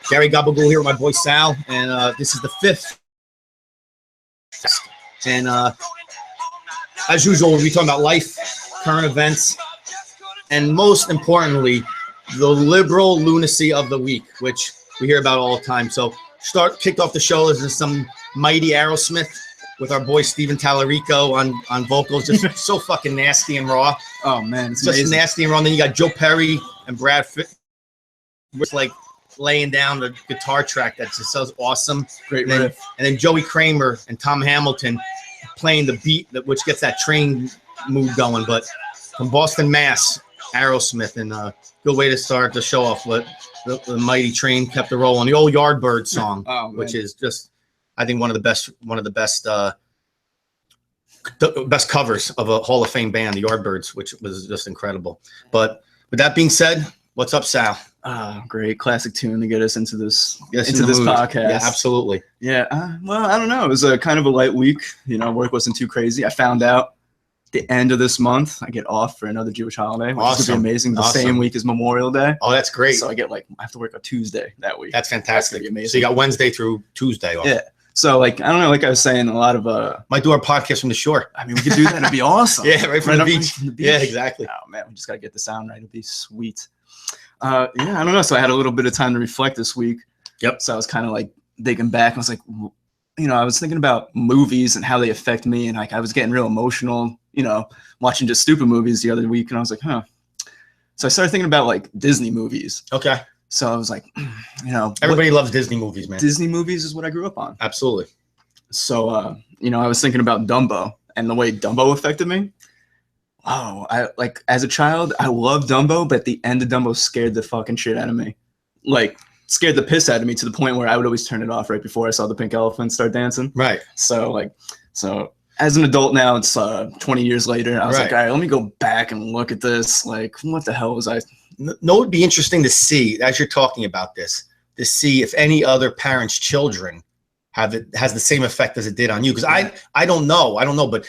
Gary Gabagool here with my boy Sal, and this is the 5th. And as usual, we'll be talking about life, current events, and most importantly, the liberal lunacy of the week, which we hear about all the time. So kicked off the show as some mighty Aerosmith with our boy Steven Tallarico on vocals, just so fucking nasty and raw. Oh man, it's just amazing. Nasty and raw. And then you got Joe Perry and Brad Fitt, which like laying down the guitar track that just sounds awesome. Great riff. And then Joey Kramer and Tom Hamilton playing the beat which gets that train mood going. But from Boston, Mass, Aerosmith, and good way to start the show off. The mighty train kept it rolling. The old Yardbird song, which is just, I think, one of the best covers of a Hall of Fame band, the Yardbirds, which was just incredible. But with that being said, what's up, Sal? Great classic tune to get us into this podcast. Yeah, absolutely. Yeah. Well, I don't know. It was a kind of a light week. You know, work wasn't too crazy. I found out the end of this month I get off for another Jewish holiday, which is gonna be amazing. The same week as Memorial Day. Oh, that's great. So I have to work a Tuesday that week. That's fantastic. That's amazing. So you got Wednesday through Tuesday off. Yeah. So like, I don't know, like I was saying, a lot of might do our podcast from the shore. I mean, we could do that. It'd be awesome. Yeah, right from the beach. Yeah, exactly. Oh man, we just gotta get the sound right. It'd be sweet. Yeah, I don't know. So I had a little bit of time to reflect this week. Yep. So I was kind of like digging back. I was like, you know, I was thinking about movies and how they affect me, and like I was getting real emotional, you know, watching just stupid movies the other week, and I was like, huh. So I started thinking about like Disney movies. Okay. So I was like, you know, everybody loves Disney movies, man. Disney movies is what I grew up on. Absolutely. So you know, I was thinking about Dumbo and the way Dumbo affected me. Oh, I like as a child, I loved Dumbo, but the end of Dumbo scared the fucking shit out of me. Like scared the piss out of me to the point where I would always turn it off right before I saw the pink elephant start dancing. Right. So as an adult now, it's 20 years later. I was like, all right, let me go back and look at this. Like, what the hell was I? No, it would be interesting to see, as you're talking about this, to see if any other parents' children has the same effect as it did on you. Because I don't know, but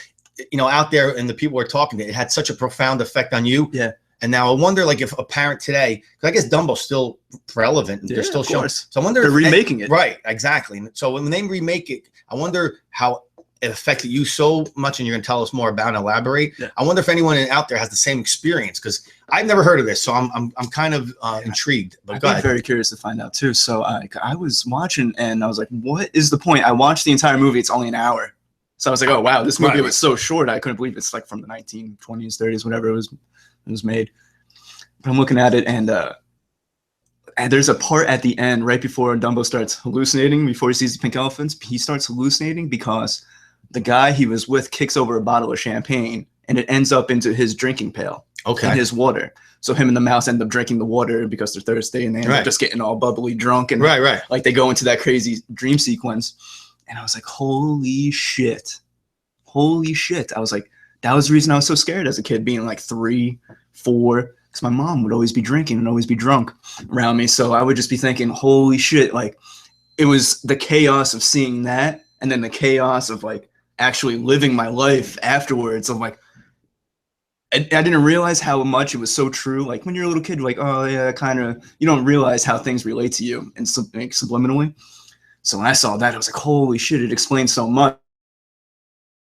you know, out there and the people we're talking to, it had such a profound effect on you. Yeah. And now I wonder, like, if a parent today, because I guess Dumbo's still relevant, and they're still showing. So I wonder they're remaking it. Right, exactly. So when they remake it, I wonder how it affected you so much, and you're going to tell us more about and elaborate. Yeah. I wonder if anyone out there has the same experience, because I've never heard of this, so I'm kind of intrigued. But I'm very curious to find out too. So I was watching, and I was like, what is the point? I watched the entire movie. It's only an hour. So I was like, oh, wow, this movie was so short. I couldn't believe it's like from the 1920s, 30s, whenever it was made. But I'm looking at it, and there's a part at the end right before Dumbo starts hallucinating, before he sees the pink elephants. He starts hallucinating because the guy he was with kicks over a bottle of champagne, and it ends up into his drinking pail. Okay. And his water. So him and the mouse end up drinking the water because they're thirsty, and they end up just getting all bubbly drunk. And like they go into that crazy dream sequence. And I was like, holy shit. Holy shit. I was like, that was the reason I was so scared as a kid, being like 3, 4, because my mom would always be drinking and always be drunk around me. So I would just be thinking, holy shit. Like, it was the chaos of seeing that, and then the chaos of like actually living my life afterwards. Of like, I didn't realize how much it was so true. Like when you're a little kid, you're like, oh yeah, kind of, you don't realize how things relate to you and like subliminally. So when I saw that, I was like, holy shit, it explains so much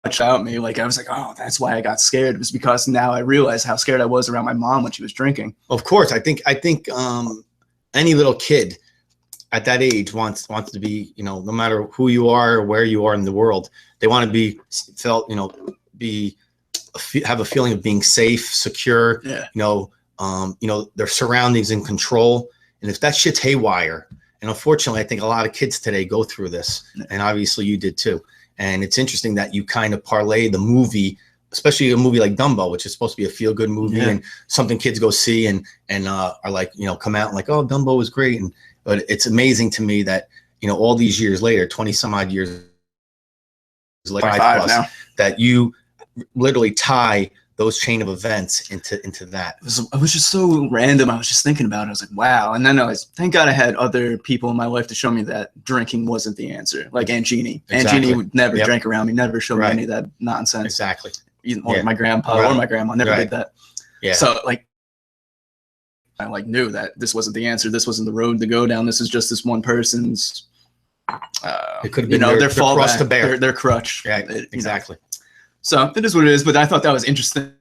about me. Like, I was like, oh, that's why I got scared. It was because now I realize how scared I was around my mom when she was drinking. Of course. I think any little kid at that age wants to be, you know, no matter who you are or where you are in the world, they want to be felt, you know, have a feeling of being safe, secure, you know, their surroundings in control. And if that shit's haywire, and unfortunately, I think a lot of kids today go through this, and obviously you did too. And it's interesting that you kind of parlay the movie, especially a movie like Dumbo, which is supposed to be a feel-good movie and something kids go see and are like, you know, come out and like, oh, Dumbo was great. But it's amazing to me that, you know, all these years later, 20 some odd years later, that you literally tie those chain of events into that. It was just so random. I was just thinking about it. I was like, wow. And then thank God I had other people in my life to show me that drinking wasn't the answer. Like Aunt Jeannie. Exactly. Aunt Jeannie would never drank around me, never showed me any of that nonsense. Exactly. Or my grandpa or my grandma never did that. Yeah. So like, I like knew that this wasn't the answer. This wasn't the road to go down. This is just this one person's, it could have been their cross to bear. Their crutch. Yeah, exactly. So it is what it is, but I thought that was interesting.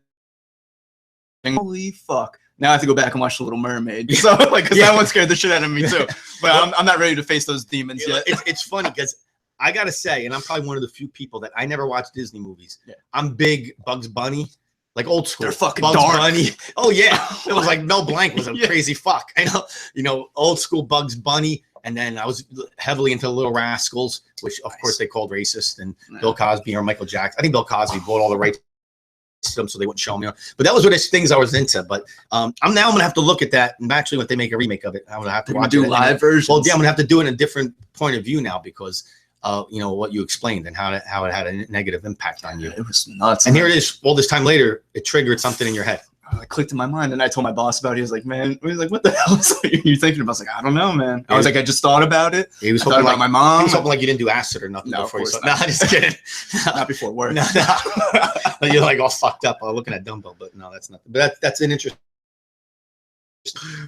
Holy fuck. Now I have to go back and watch The Little Mermaid. So like, because that one scared the shit out of me too. But I'm not ready to face those demons yet. It's funny because I got to say, and I'm probably one of the few people that I never watched Disney movies. Yeah. I'm big Bugs Bunny, like old school. They're fucking Bugs dark. Bunny. Oh yeah. It was like Mel Blanc was a crazy fuck. I know, old school Bugs Bunny. And then I was heavily into Little Rascals, which of course they called racist, and Bill Cosby or Michael Jackson. I think Bill Cosby bought all the rights to them so they wouldn't show me. But that was what things I was into. But I'm gonna have to look at that. And actually, when they make a remake of it, I'm gonna have to watch it. Do live versions. Well, yeah, I'm gonna have to do it in a different point of view now because what you explained and how it had a negative impact on you. It was nuts. And here it is. All this time later, it triggered something in your head. It clicked in my mind, and I told my boss about it. He was like, "Man," he was like, "What the hell are you thinking about?" I was like, "I don't know, man." I was like, "I just thought about it." He was hoping about my mom. He was hoping like you didn't do acid or nothing. No, before of course not. No, just kidding. Not before work. No. You're like all fucked up looking at Dumbo, but no, that's not. But that's an interesting.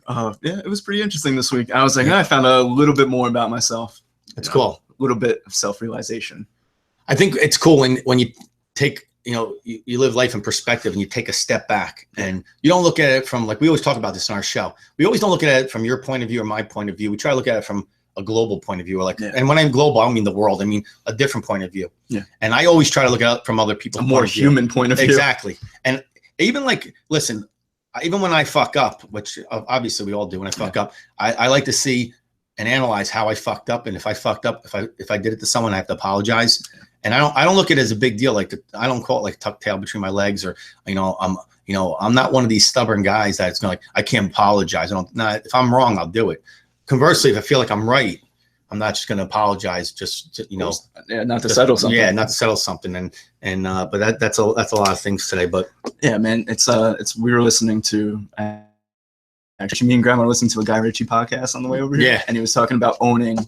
Yeah, it was pretty interesting this week. I was like, I found a little bit more about myself. It's cool. A little bit of self-realization. I think it's cool when you take. You live life in perspective and you take a step back and you don't look at it from, like we always talk about this in our show. We always don't look at it from your point of view or my point of view. We try to look at it from a global point of view. And when I'm global, I don't mean the world. I mean a different point of view. Yeah. And I always try to look at it from other people's a more human point of view. Exactly. And even like, listen, even when I fuck up, which obviously we all do when I fuck up, I like to see and analyze how I fucked up. And if I fucked up, if I did it to someone, I have to apologize. And I don't look at it as a big deal. Like I don't call it like tuck tail between my legs or, I'm not one of these stubborn guys that's going like, I can't apologize. If I'm wrong, I'll do it. Conversely, if I feel like I'm right, I'm not just going to apologize just to, not to settle something. Yeah. Not to settle something. But that's a lot of things today, but yeah, man, we were listening to, actually me and Grandma were listening to a Guy Ritchie podcast on the way over here. Yeah. And he was talking about owning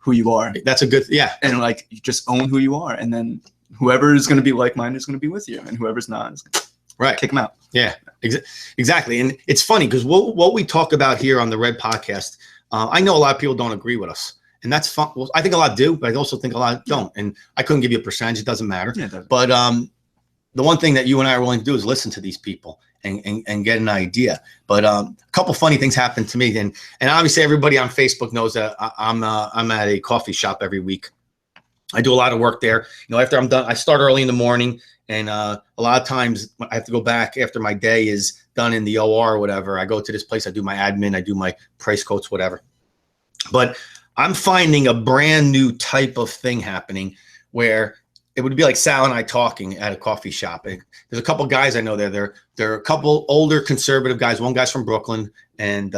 who you are. That's a good, and like you just own who you are, and then whoever is going to be like-minded is going to be with you, and whoever's not is right, kick them out. Yeah, exactly. And it's funny because what we talk about here on the Red Podcast, I know a lot of people don't agree with us, and that's fun. Well, I think a lot do, but I also think a lot don't. And I couldn't give you a percentage; it doesn't matter. Yeah, it doesn't. But the one thing that you and I are willing to do is listen to these people and get an idea. But a couple funny things happened to me, and obviously everybody on Facebook knows that I'm at a coffee shop every week. I do a lot of work there. After I'm done, I start early in the morning, and a lot of times I have to go back after my day is done in the OR or whatever. I go to this place, I do my admin, I do my price quotes, whatever. But I'm finding a brand new type of thing happening where it would be like Sal and I talking at a coffee shop. There's a couple guys I know there. There are a couple older conservative guys. One guy's from Brooklyn and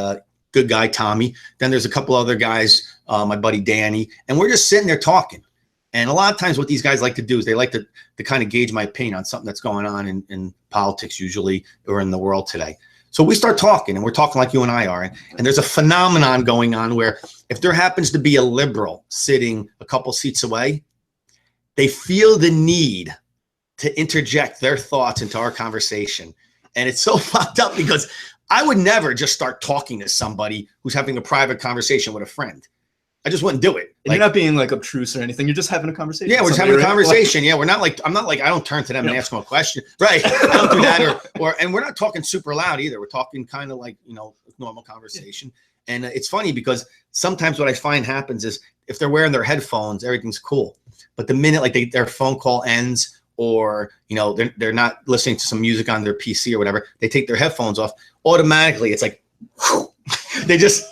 good guy, Tommy. Then there's a couple other guys, my buddy Danny, and we're just sitting there talking. And a lot of times what these guys like to do is they like to kind of gauge my opinion on something that's going on in politics usually or in the world today. So we start talking, and we're talking like you and I are. And there's a phenomenon going on where if there happens to be a liberal sitting a couple seats away, they feel the need to interject their thoughts into our conversation. And it's so fucked up because I would never just start talking to somebody who's having a private conversation with a friend. I just wouldn't do it. You're not being like obtruse or anything. You're just having a conversation. Yeah, we're just having a conversation. Yeah, I'm not like, I don't turn to them and ask them a question. Right. I don't do that. And we're not talking super loud either. We're talking kind of like, normal conversation. Yeah. And it's funny because sometimes what I find happens is if they're wearing their headphones, everything's cool. But the minute like their phone call ends or, they're not listening to some music on their PC or whatever, they take their headphones off, automatically it's like, whew, they just,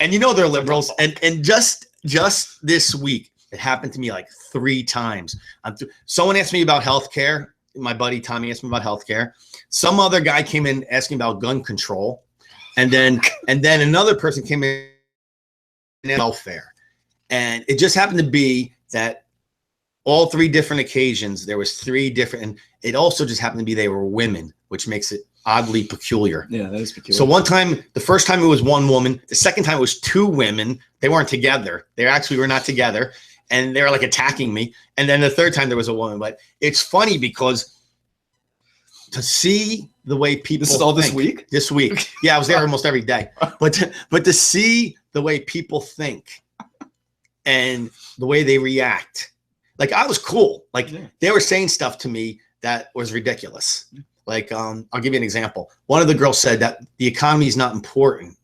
and they're liberals. And just this week, it happened to me like 3 times. Someone asked me about healthcare. My buddy Tommy asked me about healthcare. Some other guy came in asking about gun control. And then another person came in welfare. And it just happened to be that all 3 different occasions, there was 3 different, and it also just happened to be they were women, which makes it oddly peculiar. Yeah, that is peculiar. So one time, the first time it was 1 woman. The second time it was 2 women. They weren't together. They actually were not together. And they were like attacking me. And then the third time there was a woman. But it's funny because to see the way people This is all think, this week? This week. Yeah, I was there almost every day. But to see the way people think and the way they react. Like I was cool. Like they were saying stuff to me that was ridiculous. Like I'll give you an example. One of the girls said that the economy is not important.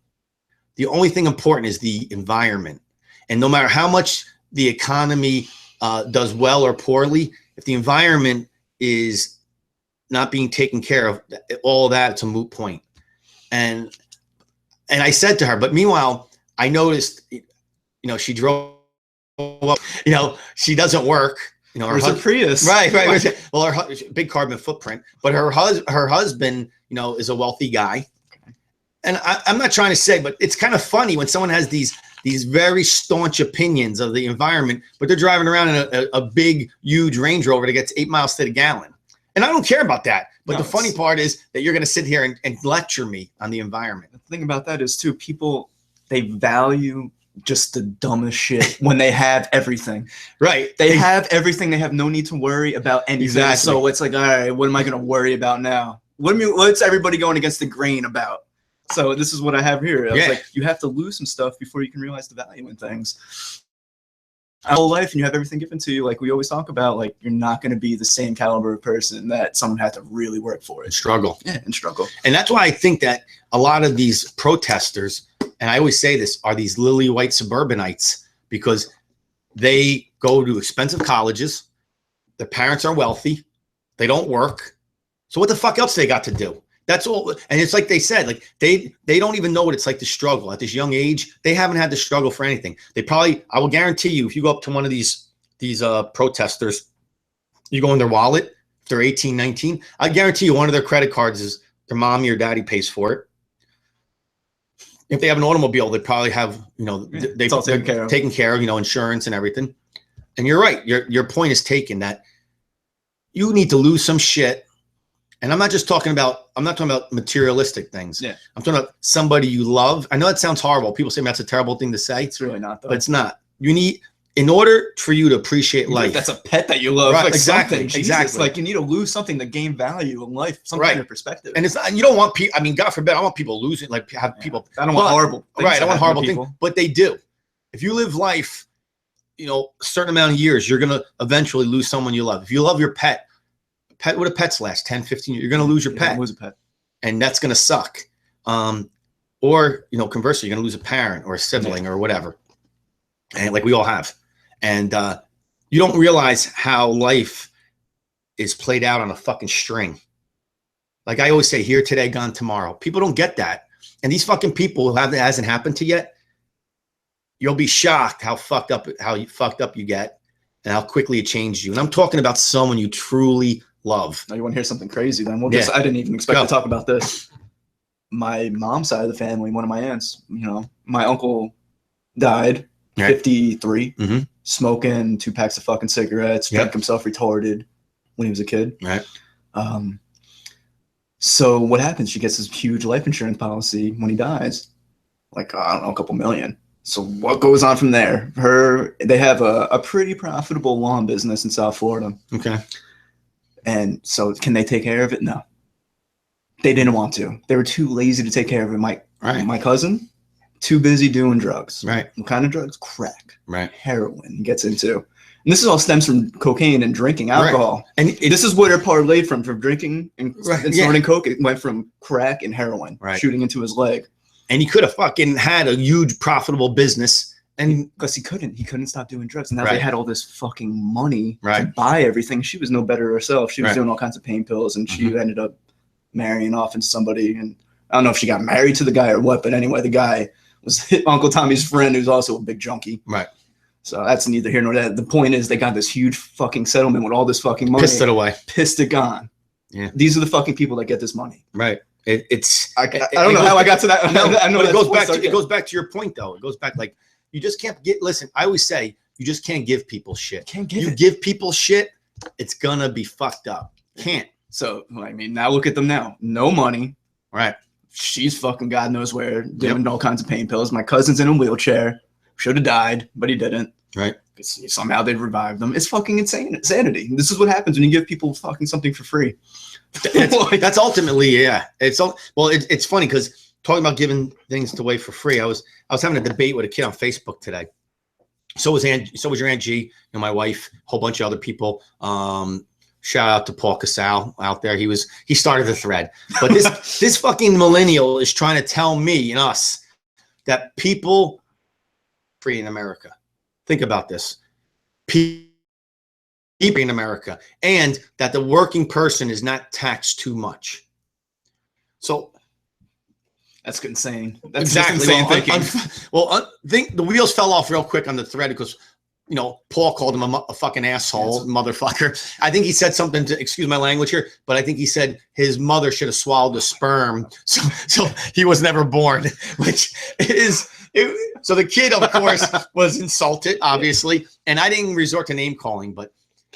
The only thing important is the environment. And no matter how much the economy does well or poorly, if the environment is not being taken care of, all that, it's a moot point. And I said to her, but meanwhile, I noticed, she drove up, she doesn't work. Her Prius. Right. Well, her big carbon footprint, but her husband, is a wealthy guy. And I'm not trying to say, but it's kind of funny when someone has these very staunch opinions of the environment, but they're driving around in a big, huge Range Rover that gets 8 miles to the gallon. And I don't care about that. But the funny part is that you're going to sit here and lecture me on the environment. The thing about that is, too, people, they value just the dumbest shit when they have everything. Right. They have everything. They have no need to worry about anything. Exactly. So it's like, all right, what am I going to worry about now? What's everybody going against the grain about? So this is what I have here. I was like, you have to lose some stuff before you can realize the value in things. Our whole life, and you have everything given to you, like we always talk about, like you're not going to be the same caliber of person that someone had to really work for it. Struggle. Yeah, and struggle. And that's why I think that a lot of these protesters, and I always say this, are these lily white suburbanites, because they go to expensive colleges, their parents are wealthy, they don't work. So what the fuck else they got to do? That's all. And it's like they said, like they don't even know what it's like to struggle at this young age. They haven't had to struggle for anything. They probably, I will guarantee you, if you go up to one of these protesters, you go in their wallet, if they're 18, 19, I guarantee you one of their credit cards is their mommy or daddy pays for it. If they have an automobile, they probably have, they're taken care of, insurance and everything. And you're right. Your point is taken that you need to lose some shit. And I'm not talking about materialistic things. Yeah. I'm talking about somebody you love. I know that sounds horrible. People say that's a terrible thing to say. It's really not, though. But it's not. You need, in order for you to appreciate life. That's a pet that you love. Right, like exactly. Exactly. Like you need to lose something to gain value in life, some kind of perspective. And it's not, you don't want people, I mean, God forbid, I want people losing, like have people. I don't want horrible things. Right. I don't want horrible things, but they do. If you live life, a certain amount of years, you're going to eventually lose someone you love. If you love your pet, what do pets last? 10, 15 years? You're going to lose your pet. Lose a pet. And that's going to suck. Or, conversely, you're going to lose a parent or a sibling or whatever. And like we all have. And you don't realize how life is played out on a fucking string. Like I always say, here today, gone tomorrow. People don't get that. And these fucking people who hasn't happened to yet, you'll be shocked how fucked up you get and how quickly it changed you. And I'm talking about someone you truly love. Now you want to hear something crazy then? I didn't even expect to talk about this. My mom's side of the family, one of my aunts, my uncle died, 53, smoking 2 packs of fucking cigarettes, drank himself retarded when he was a kid. Right. So what happens? She gets this huge life insurance policy when he dies. Like, I don't know, a couple million. So what goes on from there? They have a pretty profitable lawn business in South Florida. Okay. And so can they take care of it? No. They didn't want to. They were too lazy to take care of it. My cousin, too busy doing drugs. Right. What kind of drugs? Crack. Right. Heroin gets into. And this all stems from cocaine and drinking alcohol. Right. And this is what it parlayed from drinking and snorting coke. It went from crack and heroin shooting into his leg. And he could have fucking had a huge profitable business. And because he couldn't stop doing drugs. And now they had all this fucking money to buy everything. She was no better herself. She was doing all kinds of pain pills, and she ended up marrying off into somebody. And I don't know if she got married to the guy or what, but anyway, the guy was Uncle Tommy's friend, who's also a big junkie. Right. So that's neither here nor there. The point is, they got this huge fucking settlement with all this fucking money. Pissed it away. Pissed it gone. Yeah. These are the fucking people that get this money. Right. I don't know how I got to that. No, I know it goes back to your point, though. It goes back like, you just can't listen, I always say, You just can't give people shit. Can't give you it. give people shit, it's gonna be fucked up. Can't. So I mean, now look at them now. No money. Right. She's fucking God knows where, doing all kinds of pain pills. My cousin's in a wheelchair. Should have died, but he didn't. Right. Somehow they'd revived them. It's fucking insanity. This is what happens when you give people fucking something for free. That's ultimately, yeah. It's funny because talking about giving things away for free. I was having a debate with a kid on Facebook today. So was your Aunt G, my wife, a whole bunch of other people. Shout out to Paul Casal out there. He started the thread. But this fucking millennial is trying to tell me and us that people free in America. Think about this. People in America, and that the working person is not taxed too much. So that's insane. That's exactly insane thinking. Think the wheels fell off real quick on the thread because Paul called him a fucking asshole, motherfucker. I think he said something to, excuse my language here, but I think he said his mother should have swallowed the sperm, so he was never born, which is. So the kid, of course, was insulted, obviously, and I didn't resort to name calling, but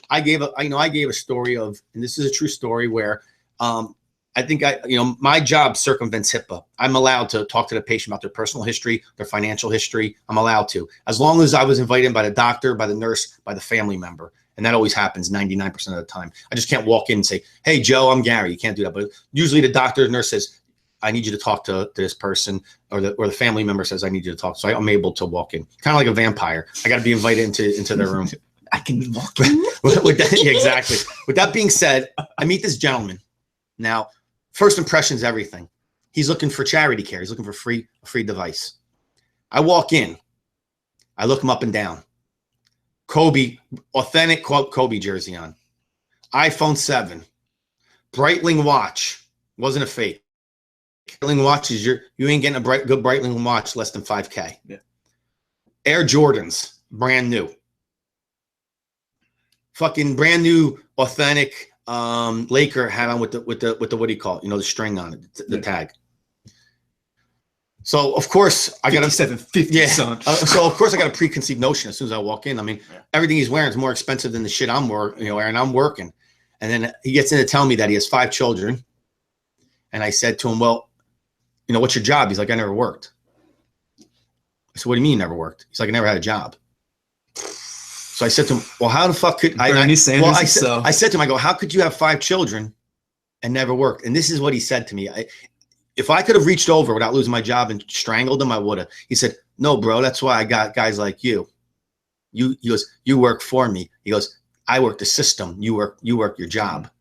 I gave a story of, and this is a true story where, I think my job circumvents HIPAA. I'm allowed to talk to the patient about their personal history, their financial history. I'm allowed to, as long as I was invited by the doctor, by the nurse, by the family member, and that always happens 99% of the time. I just can't walk in and say, "Hey, Joe, I'm Gary." You can't do that, but usually the doctor, the nurse says, "I need you to talk to this person," or the family member says, "I need you to talk." So I'm able to walk in, kind of like a vampire. I got to be invited into their room. I can walk in. Yeah, exactly. With that being said, I meet this gentleman. Now, first impression's everything. He's looking for charity care. He's looking for a free device. I walk in. I look him up and down. Kobe, authentic Kobe jersey on. iPhone 7. Breitling watch. Wasn't a fake. Breitling watch is you ain't getting a good Breitling watch less than $5K. Yeah. Air Jordans, brand new. Fucking brand new, authentic Laker hat on with the what do you call it? The string on it, the tag. So of course I got 5750. Yeah. So of course I got a preconceived notion as soon as I walk in. I mean, everything he's wearing is more expensive than the shit I'm wearing, and I'm working. And then he gets in to tell me that he has 5 children. And I said to him, "Well, what's your job?" He's like, "I never worked." I said, "What do you mean you never worked?" He's like, "I never had a job." So I said to him, "Well, how the fuck could I?" I said to him, "I go, how could you have 5 children and never worked?" And this is what he said to me. If I could have reached over without losing my job and strangled him, I would have. He said, "No, bro, that's why I got guys like you. He goes, you work for me." He goes, "I work the system. You work your job."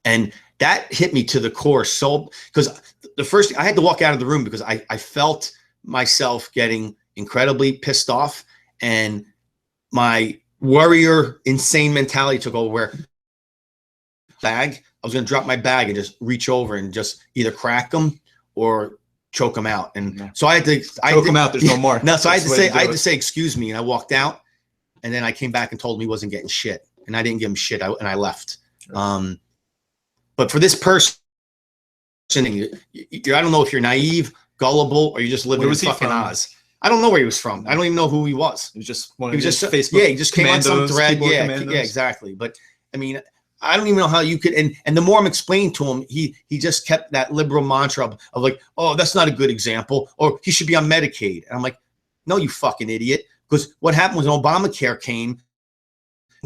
And that hit me to the core. So, because the first thing, I had to walk out of the room because I felt myself getting incredibly pissed off, and my warrior insane mentality took over where I was going to drop my bag and just reach over and just either crack them or choke them out. And so I had to choke them out. There's no more. No, so I had to say, "Excuse me." And I walked out, and then I came back and told him he wasn't getting shit, and I didn't give him shit. And I left. But for this person, I don't know if you're naive, gullible, or you just living in fucking Oz. I don't know where he was from. I don't even know who he was. He was just Facebook. Yeah, he just came on some thread. Yeah, exactly. But I mean, I don't even know how you could. And the more I'm explaining to him, he just kept that liberal mantra of like, "Oh, that's not a good example," or "He should be on Medicaid." And I'm like, "No, you fucking idiot." Because what happened was when Obamacare came,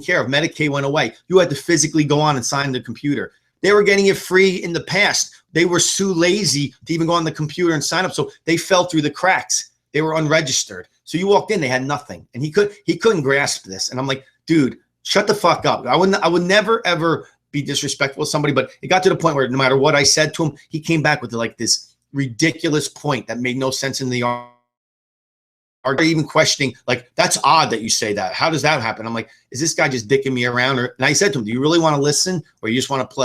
care of Medicaid went away. You had to physically go on and sign the computer. They were getting it free in the past. They were too lazy to even go on the computer and sign up, so they fell through the cracks. They were unregistered. So you walked in, they had nothing, and he couldn't grasp this. And I'm like, "Dude, shut the fuck up." I would never ever be disrespectful to somebody, but it got to the point where no matter what I said to him, he came back with like this ridiculous point that made no sense in the argument. Are even questioning, like, "That's odd that you say that. How does that happen?" I'm like, "Is this guy just dicking me around?" And I said to him, "Do you really want to listen, or you just want to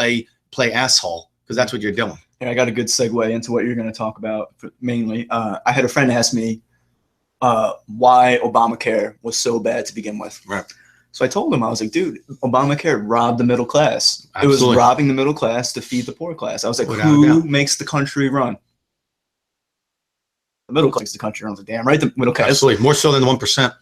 play asshole? Because that's what you're doing." And I got a good segue into what you're going to talk about mainly. I had a friend ask me why Obamacare was so bad to begin with. Right. So I told him, I was like, "Dude, Obamacare robbed the middle class. Absolutely. It was robbing the middle class to feed the poor class." I was like, who makes the country run? The middle class makes the country run. The damn right, the middle class. Absolutely, more so than the 1%.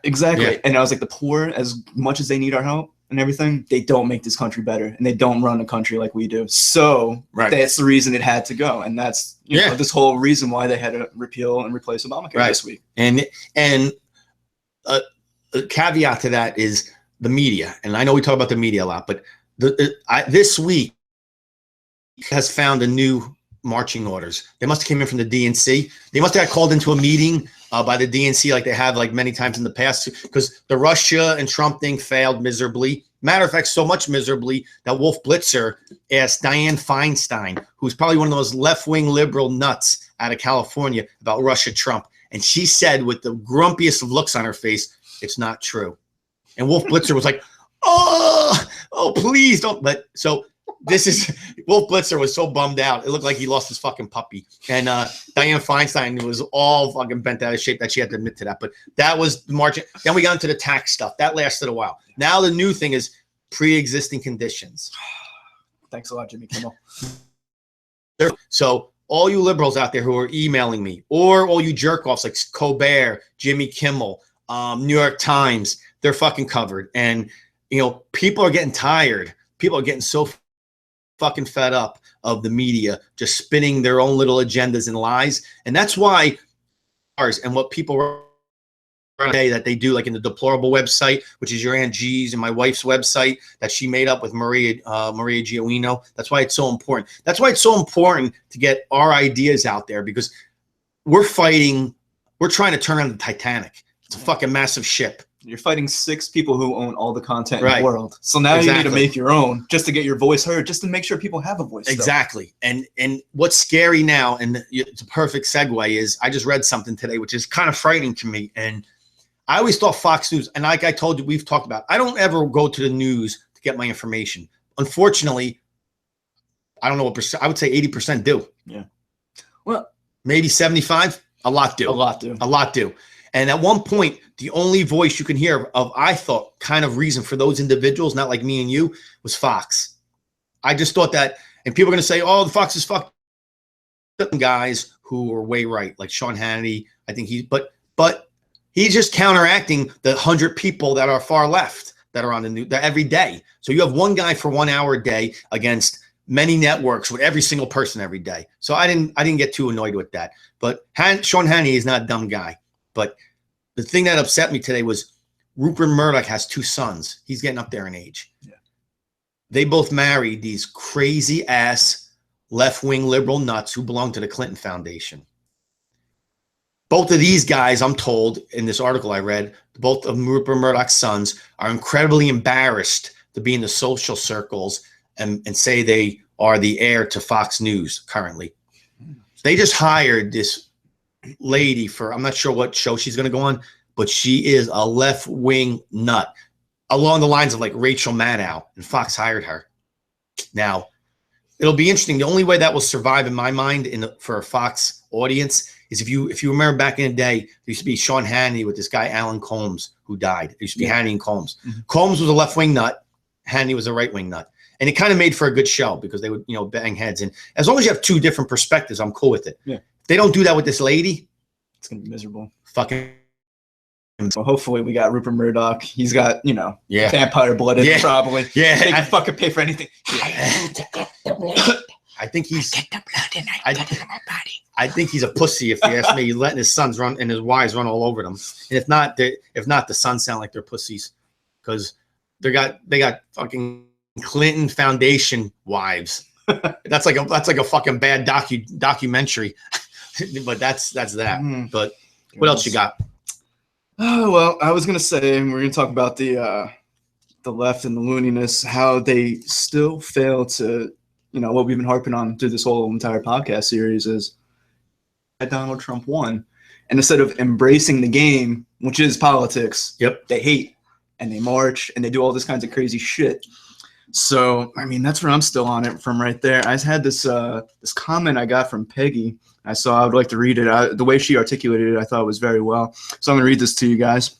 Exactly. Yeah. And I was like, the poor, as much as they need our help and everything, they don't make this country better, and they don't run the country like we do. So that's the reason it had to go, and that's you know this whole reason why they had to repeal and replace Obamacare this week. And a caveat to that is the media, and I know we talk about the media a lot, but this week has found a new marching orders. They must have came in from the DNC. They must have got called into a meeting by the DNC like they have like many times in the past, because the Russia and Trump thing failed miserably. Matter of fact, so much miserably that Wolf Blitzer asked Dianne Feinstein, who's probably one of those left-wing liberal nuts out of California, about Russia Trump. And she said with the grumpiest of looks on her face, it's not true. And Wolf Blitzer was like, oh, please don't. But so this is Wolf Blitzer was so bummed out. It looked like he lost his fucking puppy. And Dianne Feinstein was all fucking bent out of shape that she had to admit to that. But that was the margin. Then we got into the tax stuff. That lasted a while. Now the new thing is pre-existing conditions. Thanks a lot, Jimmy Kimmel. So all you liberals out there who are emailing me, or all you jerk-offs like Colbert, Jimmy Kimmel, New York Times, they're fucking covered. And, you know, people are getting tired. People are getting so fucking fed up of the media just spinning their own little agendas and lies. And that's why ours and what people say that they do, like in the Deplorable website, which is your Aunt G's and my wife's website that she made up with Maria Gioino. That's why it's so important. That's why it's so important to get our ideas out there, because we're trying to turn on the Titanic. It's a fucking massive ship. You're fighting 6 people who own all the content in the world. So now you need to make your own just to get your voice heard, just to make sure people have a voice. Exactly. And what's scary now, and it's a perfect segue, is I just read something today, which is kind of frightening to me. And I always thought Fox News, and like I told you, we've talked about, I don't ever go to the news to get my information. Unfortunately, I don't know what percent, I would say 80% do. Yeah. Well, maybe 75, a lot do. A lot do. A lot do. And at one point, the only voice you can hear of, I thought, kind of reason for those individuals, not like me and you, was Fox. I just thought that, and people are going to say, oh, the Fox is fucked. Guys who are way right, like Sean Hannity, I think but he's just counteracting the 100 people that are far left that are on the news every day. So you have one guy for 1 hour a day against many networks with every single person every day. So I didn't get too annoyed with that. But Sean Hannity is not a dumb guy. But the thing that upset me today was Rupert Murdoch has 2 sons. He's getting up there in age. Yeah. They both married these crazy ass left-wing liberal nuts who belong to the Clinton Foundation. Both of these guys, I'm told in this article I read, both of Rupert Murdoch's sons are incredibly embarrassed to be in the social circles and say they are the heir to Fox News currently. They just hired this lady for, I'm not sure what show she's going to go on, but she is a left-wing nut along the lines of like Rachel Maddow, and Fox hired her. Now, it'll be interesting. The only way that will survive in my mind for a Fox audience is if you remember back in the day, there used to be Sean Hannity with this guy, Alan Combs, who died. It used to be Hannity and Combs. Mm-hmm. Combs was a left-wing nut. Hannity was a right-wing nut. And it kind of made for a good show because they would, bang heads. And as long as you have 2 different perspectives, I'm cool with it. Yeah. If they don't do that with this lady, it's going to be miserable. Fucking. So hopefully we got Rupert Murdoch. He's got, vampire blood in it probably. Yeah. They can fucking pay for anything. I think he's. Get the blood and I put it in my body. I think he's a pussy, if you ask me. He's letting his sons run and his wives run all over them. And if not, the sons sound like they're pussies, because they got fucking Clinton Foundation wives. That's like a fucking bad documentary. But that's that. But what else you got? Oh, well, I was gonna say we're gonna talk about the left and the looniness, how they still fail to, what we've been harping on through this whole entire podcast series is that Donald Trump won, and instead of embracing the game, which is politics, they hate and they march and they do all this kinds of crazy shit. So, I mean, that's where I'm still on it from right there. I had this comment I got from Peggy. I would like to read it. The way she articulated it, I thought was very well. So I'm going to read this to you guys.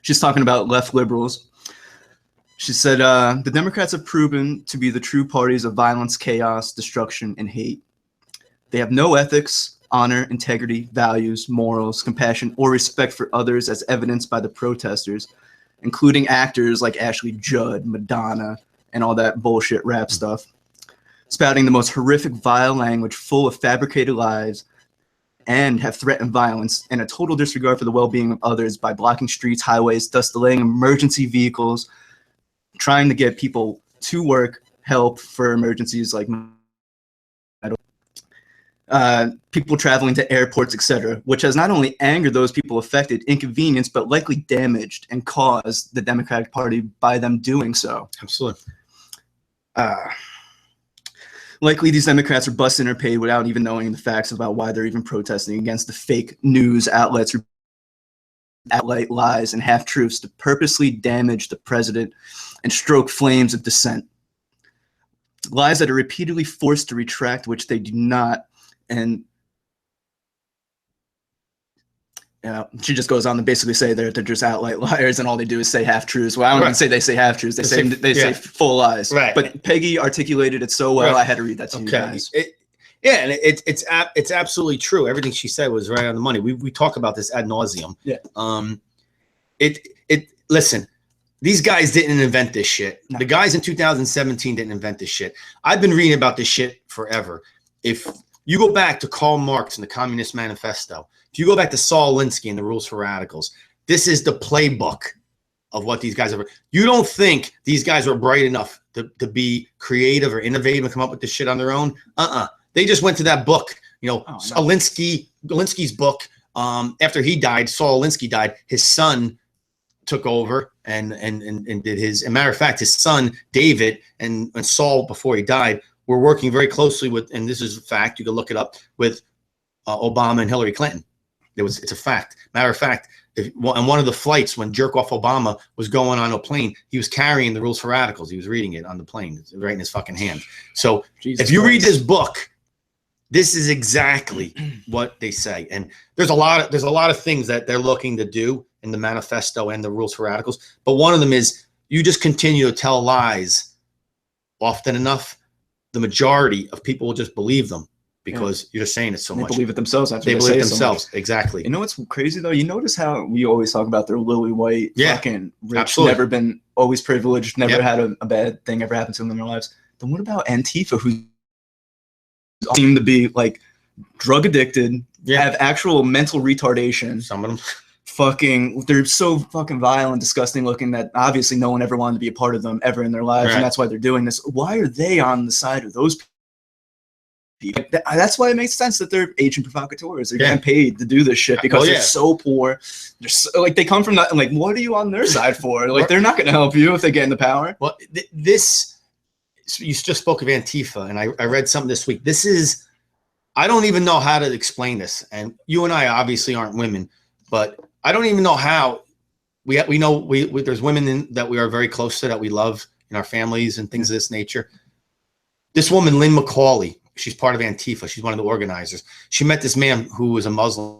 She's talking about left liberals. She said, the Democrats have proven to be the true parties of violence, chaos, destruction, and hate. They have no ethics, honor, integrity, values, morals, compassion, or respect for others as evidenced by the protesters, including actors like Ashley Judd, Madonna, and all that bullshit rap stuff, spouting the most horrific, vile language full of fabricated lies, and have threatened violence and a total disregard for the well-being of others by blocking streets, highways, thus delaying emergency vehicles, trying to get people to work, help for emergencies like people traveling to airports, etc., which has not only angered those people affected, inconvenienced, but likely damaged and caused the Democratic Party by them doing so. Absolutely. Likely these Democrats are busting or paid without even knowing the facts about why they're even protesting against the fake news outlets, outlet lies, and half-truths to purposely damage the president and stoke flames of dissent. Lies that are repeatedly forced to retract, which they do not. And she just goes on to basically say they're just outright liars and all they do is say half-truths. Well, I don't even say they say half-truths. They say full lies. Right. But Peggy articulated it so well, I had to read that to you guys. And it's absolutely true. Everything she said was right on the money. We talk about this ad nauseum. Yeah. Listen, these guys didn't invent this shit. No. The guys in 2017 didn't invent this shit. I've been reading about this shit forever. If you go back to Karl Marx and the Communist Manifesto, if you go back to Saul Alinsky and the Rules for Radicals, this is the playbook of what these guys are. You don't think these guys were bright enough to be creative or innovative and come up with this shit on their own? They just went to that book, Alinsky's book. After he died, Saul Alinsky died, his son took over and did his, as a matter of fact, his son, David, and Saul, before he died, were working very closely with, and this is a fact, you can look it up, with Obama and Hillary Clinton. It's a fact. Matter of fact, on one of the flights when Jerk-Off Obama was going on a plane, he was carrying the Rules for Radicals. He was reading it on the plane. It's right in his fucking hand. So if you read this book, this is exactly what they say. And there's a lot of things that they're looking to do in the manifesto and the Rules for Radicals. But one of them is you just continue to tell lies often enough, the majority of people will just believe them because you're just saying it so much. They believe it themselves. They believe it themselves. Exactly. You know what's crazy though? You notice how we always talk about their lily white, fucking rich, absolutely. Never been, always privileged, never had a bad thing ever happen to them in their lives. Then what about Antifa, who seem to be like drug addicted, have actual mental retardation? Some of them. They're so fucking vile and disgusting looking that obviously no one ever wanted to be a part of them ever in their lives, and that's why they're doing this. Why are they on the side of those people? That's why it makes sense that they're agent provocateurs. They're getting paid to do this shit because they're so poor. They're so, like, they come from that. Like, what are you on their side for? Like, they're not going to help you if they get into power. Well, you just spoke of Antifa, and I read something this week. This is, I don't even know how to explain this. And you and I obviously aren't women, but I don't even know how. We know there's women that we are very close to, that we love in our families and things of this nature. This woman, Lynn McCauley, she's part of Antifa. She's one of the organizers. She met this man who was a Muslim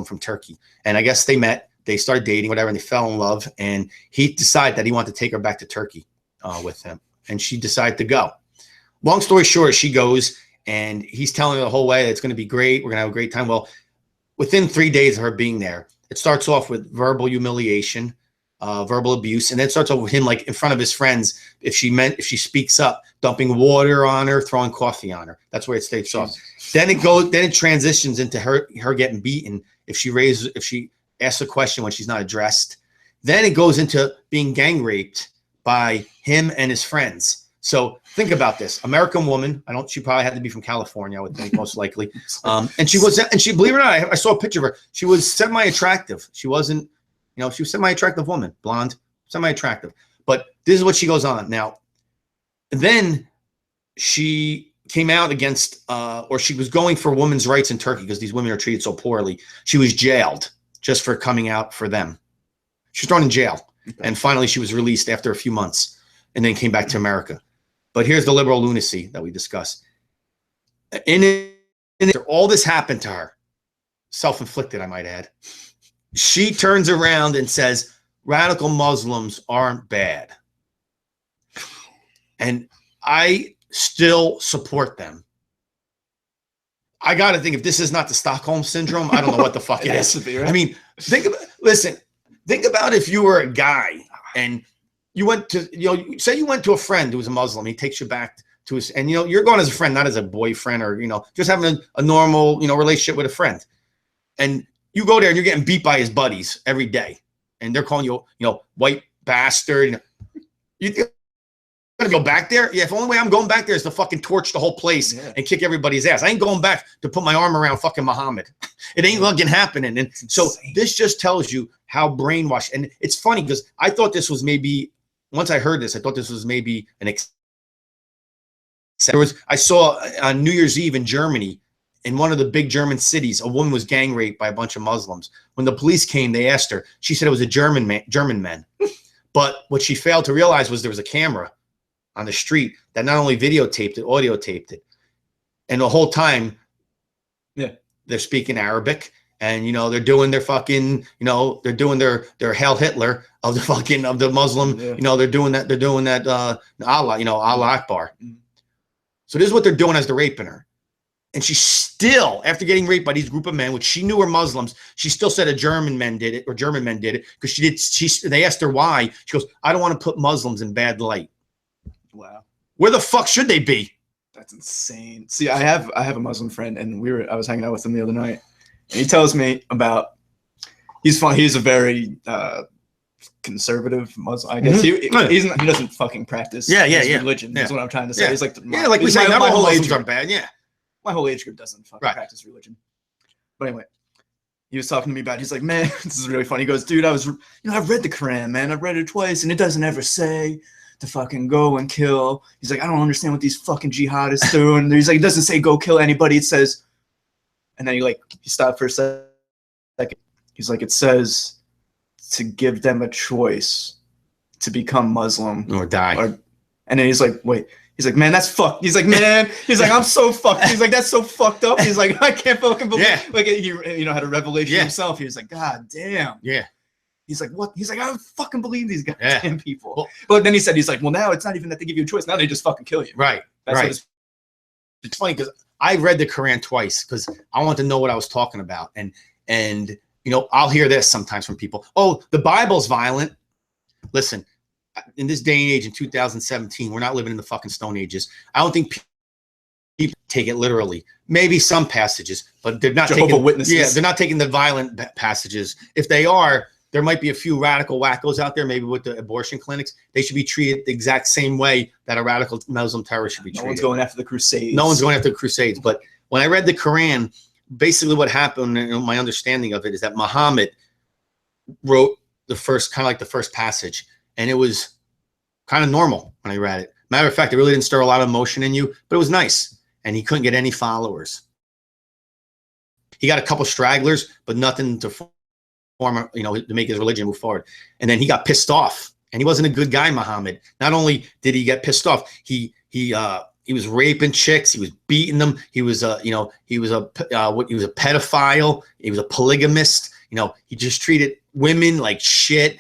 from Turkey. And I guess they started dating, whatever, and they fell in love. And he decided that he wanted to take her back to Turkey with him. And she decided to go. Long story short, she goes, and he's telling her the whole way that it's going to be great. We're going to have a great time. Well, within 3 days of her being there, it starts off with verbal humiliation, verbal abuse, and then it starts off with him, like, in front of his friends, if she speaks up, dumping water on her, throwing coffee on her. That's where it stays off. Then it transitions into her getting beaten if she asks a question when she's not addressed. Then it goes into being gang raped by him and his friends. So think about this: American woman. She probably had to be from California, I would think, most likely. And she believe it or not, I saw a picture of her. She was semi-attractive. She wasn't, she was a semi-attractive woman, blonde, semi-attractive. But this is what she goes on. Now, then she came out against, or she was going for women's rights in Turkey because these women are treated so poorly. She was jailed just for coming out for them. She was thrown in jail. Okay. And finally she was released after a few months and then came back to America. But here's the liberal lunacy that we discussed. All this happened to her, self-inflicted, I might add. She turns around and says, radical Muslims aren't bad. And I still support them. I got to think if this is not the Stockholm syndrome, I don't know what the fuck it is. Be, right? I mean, think about if you were a guy and you went to, say you went to a friend who was a Muslim. He takes you back to his, and you're going as a friend, not as a boyfriend or, just having a normal, relationship with a friend. And you go there and you're getting beat by his buddies every day. And they're calling you, white bastard. You gonna go back there? Yeah, if the only way I'm going back there is to fucking torch the whole place and kick everybody's ass. I ain't going back to put my arm around fucking Muhammad. It ain't fucking happening. And so this just tells you how brainwashed. And it's funny because I thought this was maybe, once I heard this, I thought this was maybe an I saw on New Year's Eve in Germany, in one of the big German cities, a woman was gang raped by a bunch of Muslims. When the police came, they asked her. She said it was a German man. But what she failed to realize was there was a camera on the street that not only videotaped it, audio taped it. And the whole time, they're speaking Arabic, and they're doing their fucking, they're doing their Hail Hitler of the fucking of the Muslim, they're doing that Allah, Allah Akbar. So this is what they're doing as they're raping her. And she still, after getting raped by these group of men, which she knew were Muslims, she still said German men did it because they asked her why. She goes, I don't want to put Muslims in bad light. Wow. Where the fuck should they be? That's insane. See, I have a Muslim friend, and I was hanging out with him the other night, and he tells me about, he's fun. He's a very conservative Muslim, I guess. He doesn't fucking practice religion. That's what I'm trying to say. He's like, like we say, not all Muslims are bad. Yeah. My whole age group doesn't fucking practice religion. But anyway, he was talking to me about it. He's like, man, this is really funny. He goes, dude, I've read the Quran, man. I've read it twice, and it doesn't ever say to fucking go and kill. He's like, I don't understand what these fucking jihadists do. And he's like, it doesn't say go kill anybody. It says, and then he stopped for a second. He's like, it says to give them a choice to become Muslim or die. And then he's like, wait. He's like, man, that's fucked. He's like, man. He's like, I'm so fucked. He's like, that's so fucked up. He's like, I can't fucking believe. Yeah. Like he, had a revelation himself. He was like, God damn. Yeah. He's like, what? He's like, I don't fucking believe these goddamn people. Well, but then he's like, well, now it's not even that they give you a choice. Now they just fucking kill you. Right. That's it's funny because I read the Quran twice because I want to know what I was talking about. And I'll hear this sometimes from people. Oh, the Bible's violent. Listen. In this day and age, in 2017, we're not living in the fucking Stone Ages. I don't think people take it literally. Maybe some passages, but they're not taking Witnesses. Yeah, they're not taking the violent passages. If they are, there might be a few radical wackos out there, maybe with the abortion clinics. They should be treated the exact same way that a radical Muslim terrorist should be treated. No one's going after the Crusades. No one's going after the Crusades. But when I read the Quran, basically what happened, my understanding of it is that Muhammad wrote the first passage. And it was kind of normal when I read it. Matter of fact, it really didn't stir a lot of emotion in you, but it was nice. And he couldn't get any followers. He got a couple stragglers, but nothing to form, to make his religion move forward. And then he got pissed off. And he wasn't a good guy, Muhammad. Not only did he get pissed off, he was raping chicks. He was beating them. He was a pedophile. He was a polygamist. He just treated women like shit.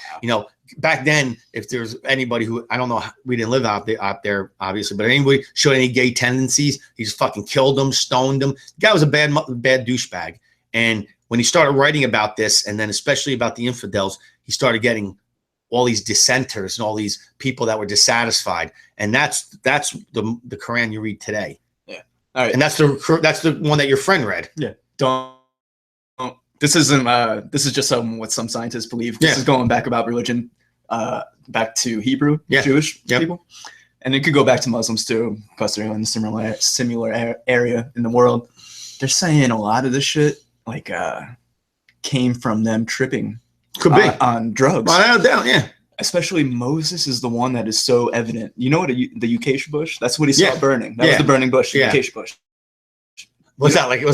Back then, if there's anybody who, I don't know, we didn't live out there, obviously, but anybody showed any gay tendencies, he just fucking killed them, stoned them. The guy was a bad douchebag. And when he started writing about this, and then especially about the infidels, he started getting all these dissenters and all these people that were dissatisfied. And that's the Quran you read today. Yeah. All right. And that's the one that your friend read. Yeah. Don't. This isn't. This is just what some scientists believe. This is going back about religion. Back to Hebrew, Jewish people, and it could go back to Muslims too, because they're in a similar area in the world. They're saying a lot of this shit came from them tripping on drugs. Without doubt, yeah. Especially Moses is the one that is so evident. You know what the acacia bush? That's what he saw burning. That was the burning bush, the acacia bush. What's that like? You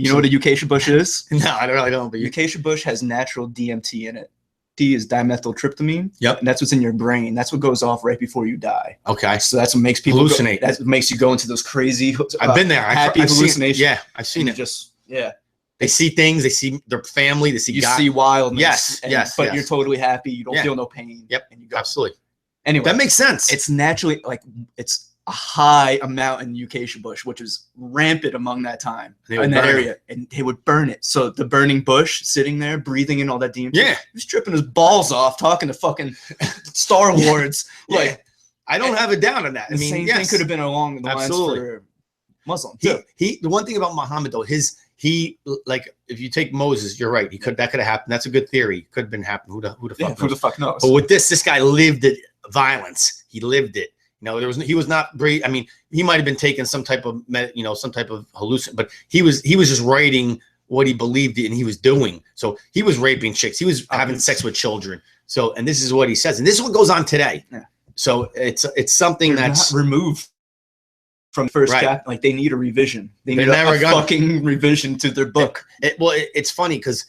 know what a acacia bush is? No, I don't know. But acacia bush has natural DMT in it. D is dimethyltryptamine. Yep. And that's what's in your brain. That's what goes off right before you die. Okay. So that's what makes people hallucinate. That makes you go into those crazy. I've been there. Happy hallucinations. I've seen it. They see things. They see their family. They see. You see wildness. Yes. But you're totally happy. You don't feel no pain. Yep. And you go. Absolutely. Anyway, that makes sense. It's naturally it's a high amount in acacia bush, which was rampant among that time in that area, and they would burn it. So the burning bush, sitting there, breathing in all that DMT, he was tripping his balls off, talking to fucking Star Lords. Like, I don't have a doubt on that. The same thing could have been along the lines for Muslim too. The one thing about Muhammad though, he like, if you take Moses, you're right. That could have happened. That's a good theory. Could have been happened. Who the fuck knows? But with this guy lived it. Violence. He lived it. He was not brave. I mean, he might have been taking some type of, some type of hallucination, but he was just writing what he believed in and he was doing. So he was raping chicks. He was having sex with children. So, and this is what he says. And this is what goes on today. Yeah. So it's something that's not removed from the first chapter. Like, they need a revision. They need a fucking revision to their book. It's funny because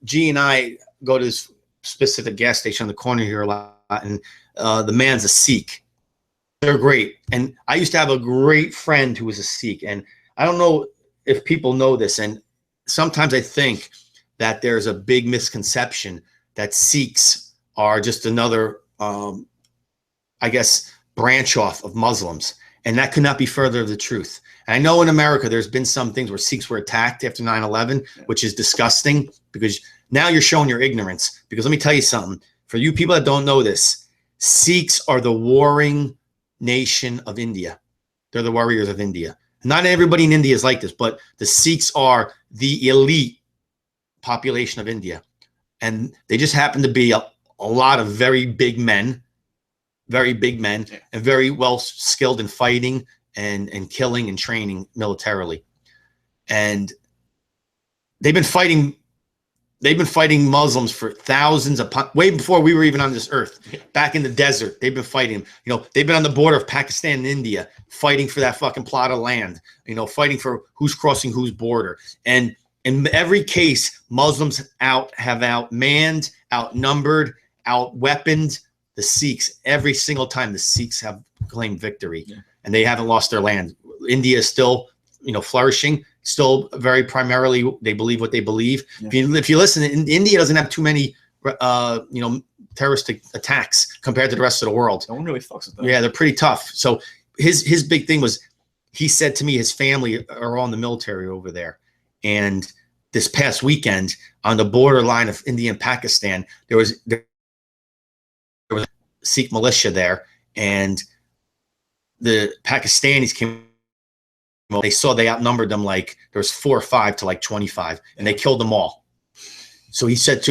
G and I go to this specific gas station on the corner here a lot, and the man's a Sikh. They're great. And I used to have a great friend who was a Sikh. And I don't know if people know this. And sometimes I think that there's a big misconception that Sikhs are just another, I guess, branch off of Muslims. And that could not be further of the truth. And I know in America, there's been some things where Sikhs were attacked after 9/11, which is disgusting, because now you're showing your ignorance. Because let me tell you something. For you people that don't know this, Sikhs are the warring nation of India. They're the warriors of India. Not everybody in India is like this, but the Sikhs are the elite population of India. And they just happen to be a lot of very big men, and very well skilled in fighting and killing and training militarily. And they've been fighting Muslims for thousands of, way before we were even on this earth. Back in the desert, they've been fighting. They've been on the border of Pakistan and India, fighting for that fucking plot of land. Fighting for who's crossing whose border. And in every case, Muslims have outmanned, outnumbered, outweaponed the Sikhs. Every single time, the Sikhs have claimed victory, and they haven't lost their land. India is still, flourishing. Still very primarily, they believe what they believe. If you listen, India doesn't have too many, terroristic attacks compared to the rest of the world. No one really fucks with them. Yeah, they're pretty tough. So his big thing was, he said to me, his family are all in the military over there. And this past weekend, on the borderline of India and Pakistan, there was a Sikh militia there, and the Pakistanis came. They saw they outnumbered them, like there was 4 or 5 to like 25, and they killed them all. So he said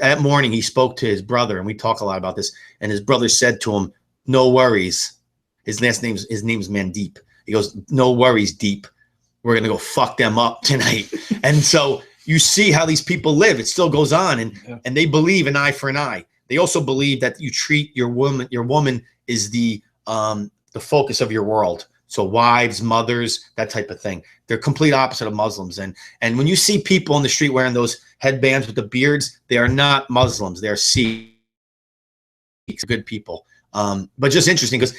that morning he spoke to his brother, and we talk a lot about this. And his brother said to him, "No worries." His name's Mandeep. He goes, "No worries, Deep. We're gonna go fuck them up tonight." And so you see how these people live. It still goes on, and they believe an eye for an eye. They also believe that you treat your woman. Your woman is the focus of your world. So wives, mothers, that type of thing. They're complete opposite of Muslims. And when you see people on the street wearing those headbands with the beards, they are not Muslims. They are Sikhs, good people. But just interesting, because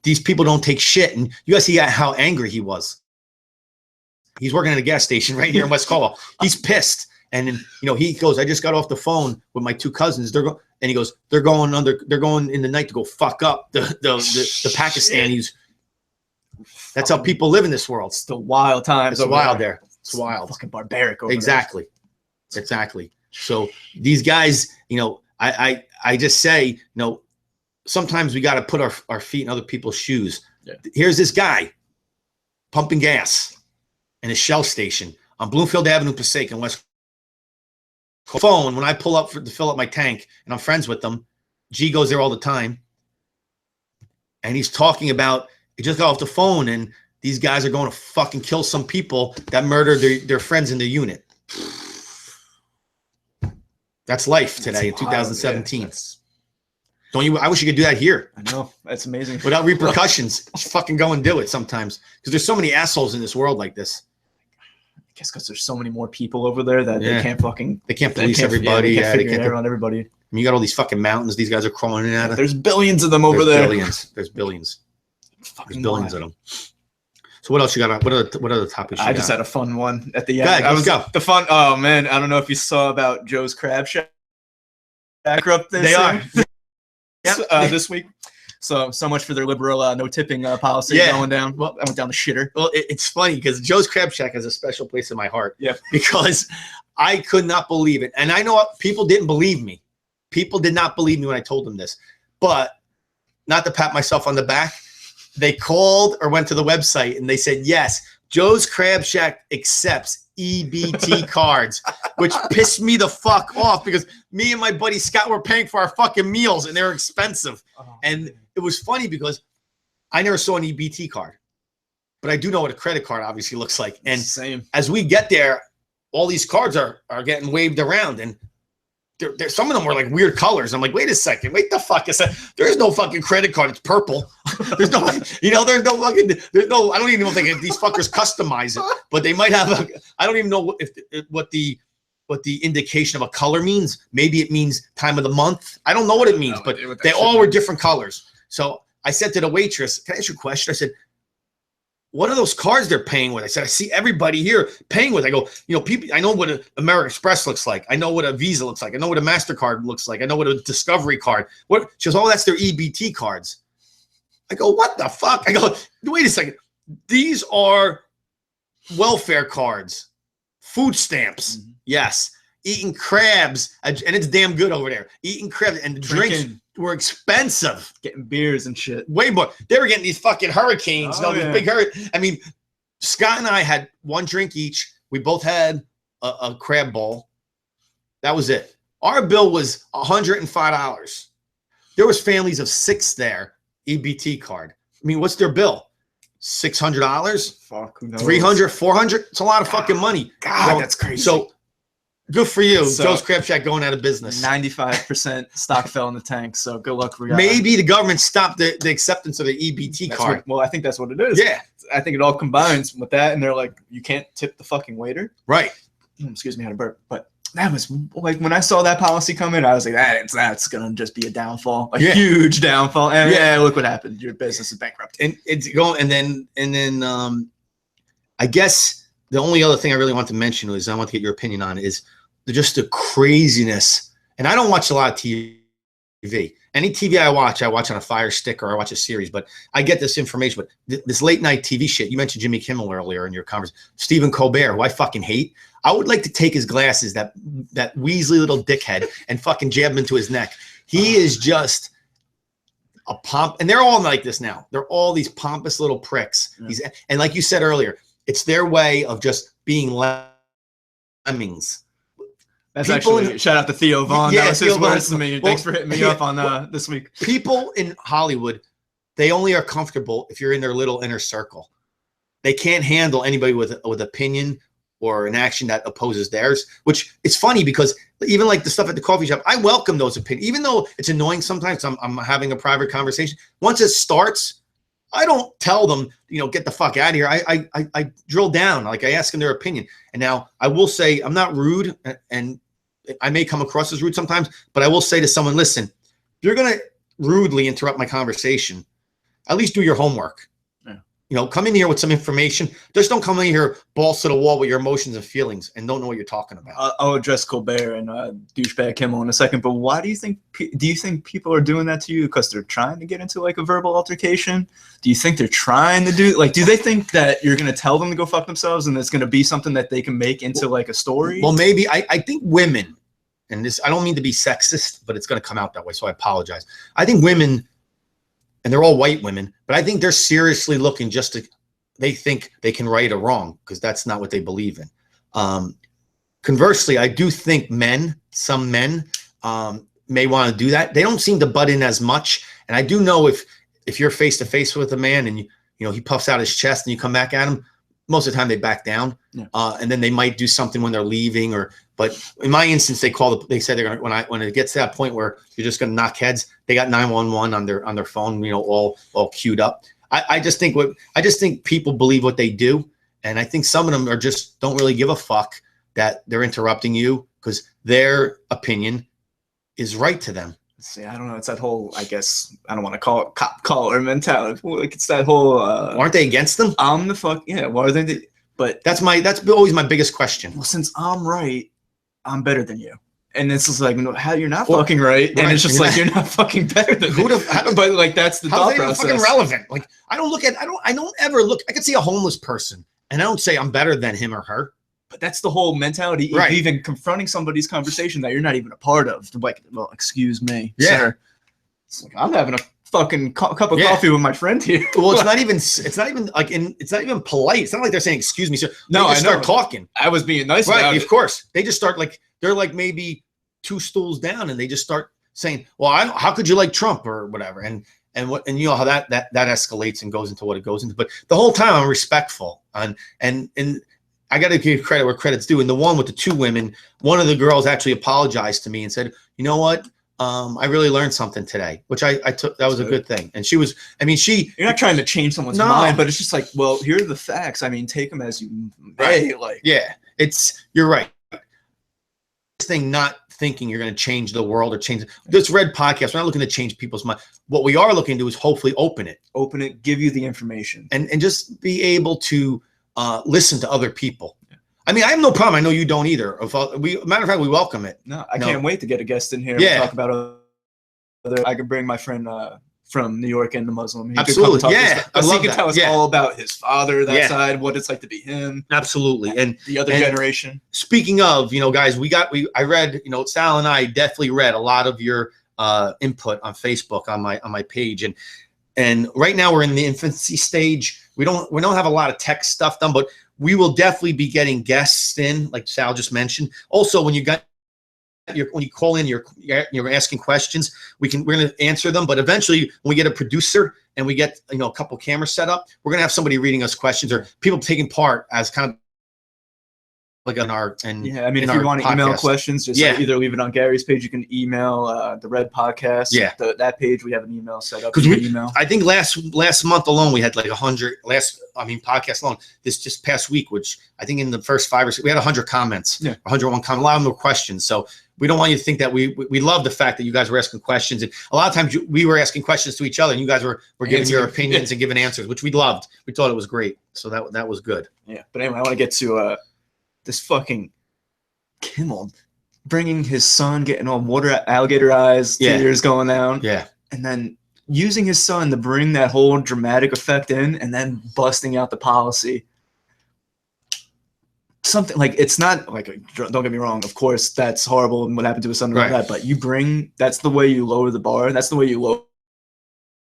these people don't take shit. And you guys see how angry he was. He's working at a gas station right here in West Caldwell. He's pissed. And he goes, "I just got off the phone with my 2 cousins. And he goes, they're going in the night to go fuck up the Pakistanis." That's how people live in this world. It's the wild times. It's wild there. It's wild. Fucking barbaric over Exactly. There. Exactly. So these guys, I just say, sometimes we got to put our feet in other people's shoes. Yeah. Here's this guy pumping gas in a Shell station on Bloomfield Avenue, Passaic in West. Phone, when I pull up to fill up my tank, and I'm friends with them, G goes there all the time, and he's talking about, he just got off the phone, and these guys are going to fucking kill some people that murdered their friends in the unit. That's life today in 2017. Yeah, don't you? I wish you could do that here. I know. That's amazing. Without repercussions. Just fucking go and do it sometimes. Because there's so many assholes in this world like this. I guess because there's so many more people over there that they can't police everybody. They can't figure out everybody. I mean, you got all these fucking mountains these guys are crawling in out of. There's billions of them over there. There's billions. There's billions of them. So what else you got? What other topics you got? I just had a fun one at the end. Let's go. The fun. Oh man, I don't know if you saw about Joe's Crab Shack bankrupt this. They are. This week. So much for their liberal no tipping policy going down. Well, I went down the shitter. Well, it's funny because Joe's Crab Shack has a special place in my heart. Yeah. Because I could not believe it. And I know people didn't believe me. People did not believe me when I told them this. But not to pat myself on the back, they called or went to the website and they said, yes, Joe's Crab Shack accepts EBT cards, which pissed me the fuck off because me and my buddy Scott were paying for our fucking meals and they're expensive. And it was funny because I never saw an EBT card, but I do know what a credit card obviously looks like. And as we get there, all these cards are getting waved around and some of them were like weird colors. I'm like, wait a second, wait the fuck a second. There's no fucking credit card. It's purple. There's no, there's no, I don't even think if these fuckers customize it, but they might have I don't even know what the indication of a color means. Maybe it means time of the month. I don't know what it means, but they all were different colors. So I said to the waitress, can I ask you a question? I said, what are those cards they're paying with? I said, I see everybody here paying with. I go, people, I know what an American Express looks like. I know what a Visa looks like. I know what a MasterCard looks like. I know what a Discovery card. What? She goes, oh, that's their EBT cards. I go, what the fuck? I go, wait a second. These are welfare cards, food stamps. Mm-hmm. Yes. Eating crabs. And it's damn good over there. Eating crabs and the drinks were expensive. Getting beers and shit. Way more. They were getting these fucking hurricanes. These big hurricanes. I mean, Scott and I had one drink each. We both had a crab bowl. That was it. Our bill was $105. There was families of 6 there. EBT card. I mean, what's their bill? $600? Fuck, who knows? $300, $400? It's a lot of fucking money. God, that's crazy. So good for you. Joe's Crab Shack going out of business. 95% stock fell in the tank. So good luck. Maybe the government stopped the acceptance of the EBT card. Well, I think that's what it is. Yeah. I think it all combines with that. And they're like, you can't tip the fucking waiter. Right. Excuse me, I had a burp. But that was like when I saw that policy come in, I was like, that's going to just be a downfall, a huge downfall. And look what happened. Your business is bankrupt. And it's going, and then I guess the only other thing I really want to mention is I want to get your opinion on is just the craziness. And I don't watch a lot of TV. Any TV I watch on a Fire Stick or I watch a series, but I get this information. But this late night TV shit, you mentioned Jimmy Kimmel earlier in your conversation, Stephen Colbert, who I fucking hate. I would like to take his glasses, that Weasley little dickhead, and fucking jab him into his neck. He is just a pomp, and they're all like this now. They're all these pompous little pricks. Yeah. And like you said earlier, it's their way of just being lemmings. That's actually shout out to Theo Vaughn. That was his words to me. Thanks for hitting me up on this week. People in Hollywood, they only are comfortable if you're in their little inner circle. They can't handle anybody with opinion or an action that opposes theirs, which it's funny because even like the stuff at the coffee shop, I welcome those opinions, even though it's annoying sometimes. I'm having a private conversation. Once it starts, I don't tell them, get the fuck out of here. I drill down, like I ask them their opinion. And now I will say I'm not rude, and I may come across as rude sometimes, but I will say to someone, listen, if you're going to rudely interrupt my conversation, at least do your homework. Come in here with some information. Just don't come in here balls to the wall with your emotions and feelings and don't know what you're talking about. I'll address Colbert and douchebag Kimmel in a second, but why do you think people are doing that to you? Because they're trying to get into like a verbal altercation? Do you think they're trying to do they think that you're going to tell them to go fuck themselves and it's going to be something that they can make into like a story? Well, maybe. I think women, and this, I don't mean to be sexist, but it's going to come out that way, so I apologize. I think women, and they're all white women, but I think they're seriously looking they think they can right or wrong because that's not what they believe in. Conversely, I do think some men may want to do that. They don't seem to butt in as much. And I do know if you're face to face with a man and he puffs out his chest and you come back at him, most of the time they back down. Yeah. And then they might do something when they're leaving but in my instance, they said they're going to, when it gets to that point where you're just going to knock heads, they got 911 on their phone, all queued up. I just think people believe what they do. And I think some of them don't really give a fuck that they're interrupting you because their opinion is right to them. See, I don't know. It's that whole, I guess, I don't want to call it cop collar mentality. Like it's that whole. Aren't they against them? I'm the fuck. Yeah. Why are they? But that's always my biggest question. Well, since I'm right, I'm better than you. And it's just like, no, how you're not fucking right, and it's just like you're not fucking better than me. But like that's the thought process. Fucking relevant. Like I don't ever look. I could see a homeless person, and I don't say I'm better than him or her. But that's the whole mentality. Right. Even confronting somebody's conversation that you're not even a part of. Like, well, excuse me, sir. It's like I'm having a fucking cup of coffee with my friend here. Well, it's not even like it's not even polite. It's not like they're saying excuse me, sir. No, I start talking. I was being nice. Right, of course. They just start like they're like maybe 2 stools down, and they just start saying, "Well, how could you like Trump or whatever?" And you know how that escalates and goes into what it goes into. But the whole time I'm respectful, and I got to give credit where credit's due. And the one with the 2 women, one of the girls actually apologized to me and said, "You know what? I really learned something today," which I took. That was a good thing. And she was, I mean, you're not trying to change someone's mind, but it's just like, well, here are the facts. I mean, take them as you may. Like, you're right. This thing, not thinking you're going to change the world or change this Red podcast. We're not looking to change people's mind. What we are looking to do is hopefully open it, give you the information, and just be able to listen to other people. I mean, I have no problem. I know you don't either. Matter of fact, we welcome it. No, I can't wait to get a guest in here and talk about other. I could bring my friend from New York and the Muslim. He Absolutely, he can tell us all about his father, that side, what it's like to be him. Absolutely, and the other generation. Speaking of, guys, I read, Sal and I definitely read a lot of your input on Facebook on my page, and right now we're in the infancy stage. We don't have a lot of tech stuff done, but we will definitely be getting guests in, like Sal just mentioned. Also, when you call in, you're asking questions. We're going to answer them, but eventually, when we get a producer and we get a couple cameras set up, we're going to have somebody reading us questions or people taking part as kind of like on our I mean, if you want to email questions, just either leave it on Gary's page. You can email the Red Podcast. That page we have an email set up. I think last month alone we had like 100. Podcast alone. This just past week, which I think in the first 5 or 6, we had 100 comments. 101 comments. A lot of them were questions. So we don't want you to think that we love the fact that you guys were asking questions, and a lot of times we were asking questions to each other, and you guys were giving your opinions and giving answers, which we loved. We thought it was great. So that was good. Yeah, but anyway, I want to get to this fucking Kimmel bringing his son, getting all alligator eyes, tears going down. Yeah. And then using his son to bring that whole dramatic effect in and then busting out the policy. Something like, it's not like, don't get me wrong, of course, that's horrible and what happened to his son and all that, but that's the way you lower the bar. That's the way you lower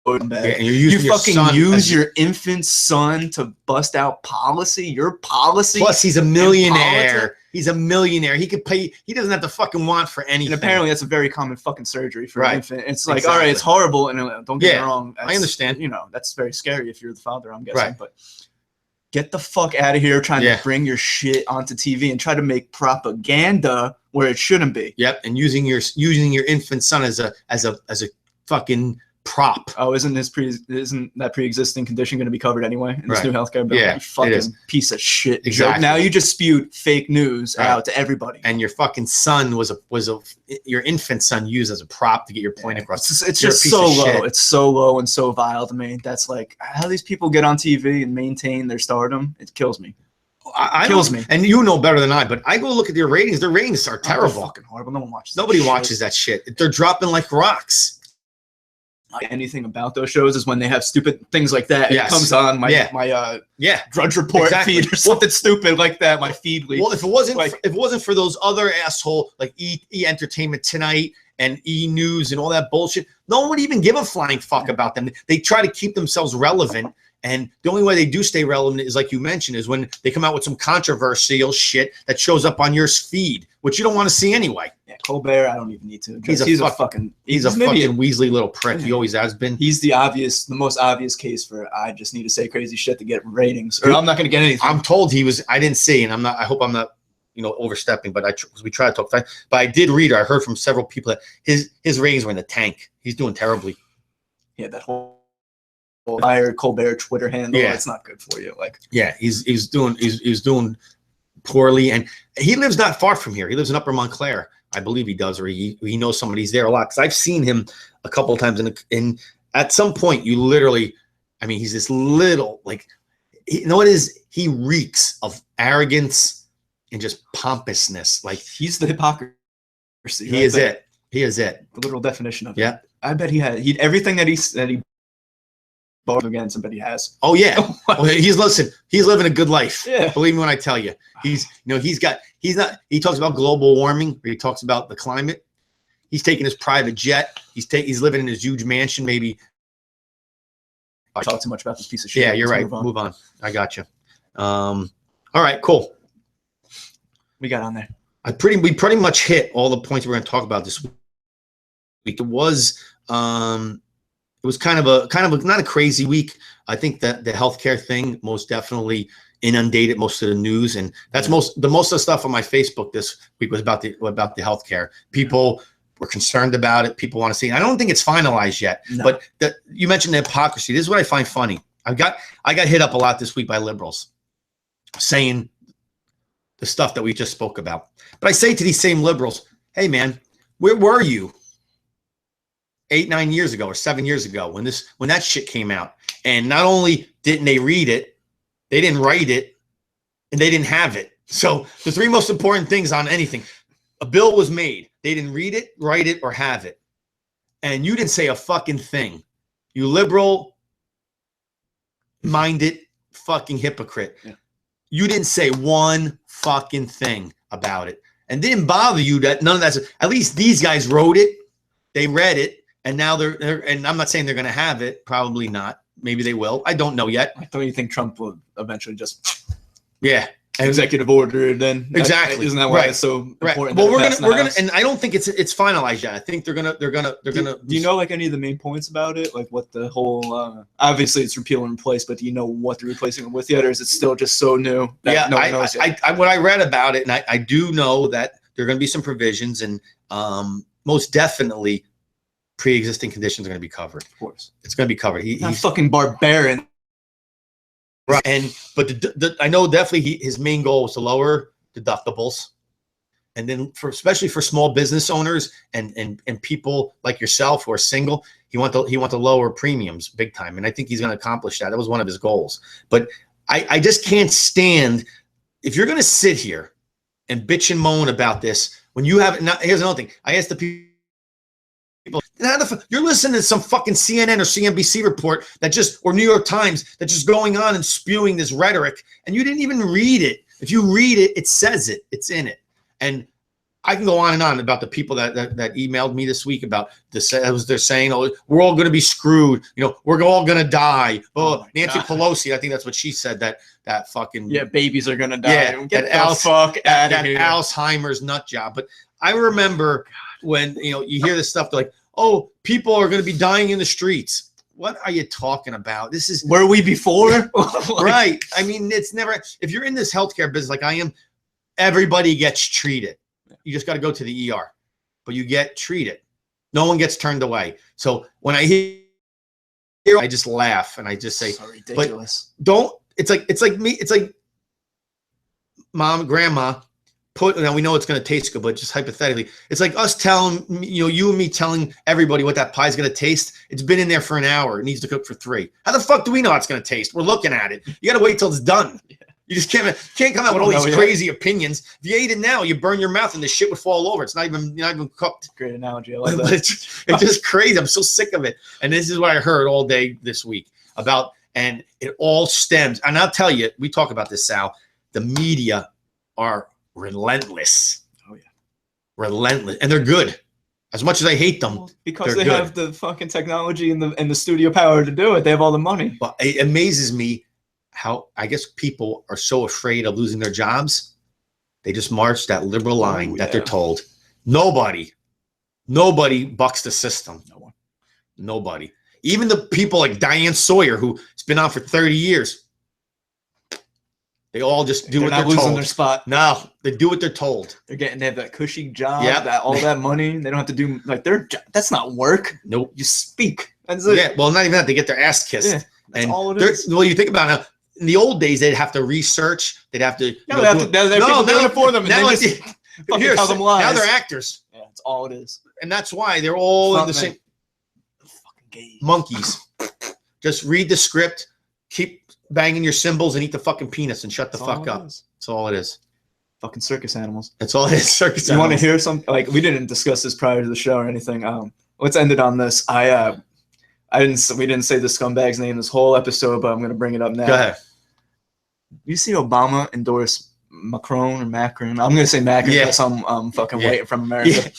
and you fucking use your infant son to bust out policy. Your policy. Plus, he's a millionaire. He's a millionaire. He could pay. He doesn't have to fucking want for anything. And apparently, that's a very common fucking surgery for an infant. It's like, all right, it's horrible, and don't get me wrong. I understand. That's very scary if you're the father. I'm guessing, but get the fuck out of here trying to bring your shit onto TV and try to make propaganda where it shouldn't be. Yep, and using your infant son as a fucking prop. Oh, isn't that pre-existing condition going to be covered anyway in this new healthcare bill? Yeah, you fucking piece of shit. Exactly. Now you just spewed fake news out to everybody. And your fucking son was your infant son used as a prop to get your point across. It's just so low. It's so low and so vile to me. That's like how these people get on TV and maintain their stardom. It kills me. It kills me. And you know better than I, but I go look at their ratings. Their ratings are terrible. Fucking horrible. No one watches. Nobody watches that shit. They're dropping like rocks. Anything about those shows is when they have stupid things like that. It comes on my Drudge Report feed or something stupid like that. My feed leads. Well, if it wasn't for those other asshole like E Entertainment Tonight and E News and all that bullshit, no one would even give a flying fuck about them. They try to keep themselves relevant, and the only way they do stay relevant is, like you mentioned, is when they come out with some controversial shit that shows up on your feed, which you don't want to see anyway. Yeah, Colbert, I don't even need to. He's a fucking Weasley little prick. He always has been. He's the most obvious case for I just need to say crazy shit to get ratings, or I'm not going to get anything. I'm told he was. I didn't see, and I'm not. I hope I'm not, overstepping. But we try to talk fast. But I did read. I heard from several people that his ratings were in the tank. He's doing terribly. Yeah, that whole Colbert Twitter handle. Yeah, it's not good for you. He's doing poorly, and he lives not far from here. He lives in Upper Montclair, I believe he does, or he knows somebody's there a lot. Because I've seen him a couple of times, and at some point you literally, he's this little he reeks of arrogance and just pompousness. Like he's the hypocrisy He is it. He is it. The literal definition of it. Yeah. I bet he had everything that he bought against. I bet he has. Oh yeah. Well, he's living a good life. Yeah. Believe me when I tell you. He talks about global warming, or he talks about the climate. He's taking his private jet. He's living in his huge mansion. Maybe. I talk too much about this piece of shit. Yeah, you're right. Move on. I got you. All right, cool. We got on there. We pretty much hit all the points we're going to talk about this week. It was kind of a not a crazy week. I think that the healthcare thing most definitely inundated most of the news, and that's most of the stuff on my Facebook this week was about the healthcare. People were concerned about it. People want to see it. I don't think it's finalized yet. No. But you mentioned the hypocrisy. This is what I find funny. I got hit up a lot this week by liberals saying the stuff that we just spoke about. But I say to these same liberals, hey man, where were you 8-9 years ago or 7 years ago when that shit came out? And not only didn't they read it, they didn't write it, and they didn't have it. So the three most important things on anything: a bill was made, they didn't read it, write it, or have it. And you didn't say a fucking thing. You liberal-minded fucking hypocrite. Yeah. You didn't say one fucking thing about it. And didn't bother you that none of that. At least these guys wrote it, they read it, and now they're and I'm not saying they're going to have it. Probably not. Maybe they will. I don't know yet. I thought you think Trump will eventually just executive order, then exactly. Isn't that why it's so important? Well, we're gonna, and I don't think it's finalized yet. I think they're gonna. Do you know like any of the main points about it? Like what the whole? Obviously, it's repeal and replace, but do you know what they're replacing it with yet, or is it still just so new that no one knows yet? What I read about it, and I do know that there are going to be some provisions, and most definitely pre-existing conditions are going to be covered. Of course, it's going to be covered. He's fucking barbarian. Right, but I know definitely his main goal was to lower deductibles, and then especially for small business owners and people like yourself who are single, he want to lower premiums big time, and I think he's going to accomplish that. That was one of his goals. But I just can't stand if you're going to sit here and bitch and moan about this when you have. Now, here's another thing. I asked the people. You're listening to some fucking CNN or CNBC report or New York Times that's just going on and spewing this rhetoric, and you didn't even read it. If you read it, it says it. It's in it. And I can go on and on about the people that emailed me this week about this. They're saying, "Oh, we're all going to be screwed. We're all going to die." Oh, Nancy Pelosi, I think that's what she said. That fucking babies are going to die. Yeah, get the fuck out of here. Alzheimer's nut job. But I remember when you hear this stuff, they're like, oh, people are going to be dying in the streets. What are you talking about? This is were we before? Right. I mean, it's never. If you're in this healthcare business like I am, everybody gets treated. You just got to go to the ER, but you get treated. No one gets turned away. So when I hear, I just laugh and I just say, so ridiculous. But don't. It's like me. It's like mom, grandma. Now we know it's going to taste good, but just hypothetically, it's like us telling you and me telling everybody what that pie is going to taste. It's been in there for an hour. It needs to cook for 3. How the fuck do we know how it's going to taste? We're looking at it. You got to wait till it's done. Yeah. You just can't come out with all these crazy opinions. If you ate it now, you burn your mouth and the shit would fall over. It's not even cooked. Great analogy. I like that. It's just crazy. I'm so sick of it. And this is what I heard all day this week about, and it all stems. And I'll tell you, we talk about this, Sal. The media are relentless. Oh yeah, relentless, and they're good. As much as I hate them, because they have the fucking technology and the studio power to do it. They have all the money. But it amazes me how I guess people are so afraid of losing their jobs. They just march that liberal line that they're told. Nobody bucks the system. No one. Nobody. Even the people like Diane Sawyer, who's been on for 30 years. They all just do what they're told. They're not losing their spot. No, they do what they're told. They have that cushy job, all that money. They don't have to do like their job. That's not work. Nope. You speak. That's it. Yeah, well, not even that. They get their ass kissed. Yeah, that's all it is. Well, you think about it. In the old days, they'd have to research. They'd have to. They have people doing it for them. And now they just fucking tell them lies. Now they're actors. Yeah, that's all it is. And that's why they're all in the same. Fucking gays. Monkeys. Just read the script. Keep banging your cymbals and eat the fucking peanuts and shut the fuck up. That's all it is. Fucking circus animals. That's all it is. Circus you animals. Want to hear some? Like, we didn't discuss this prior to the show or anything. Let's end it on this. We didn't say the scumbag's name this whole episode, but I'm gonna bring it up now. Go ahead. You see Obama endorse Macron or Macron? I'm gonna say Macron because I'm fucking white from America.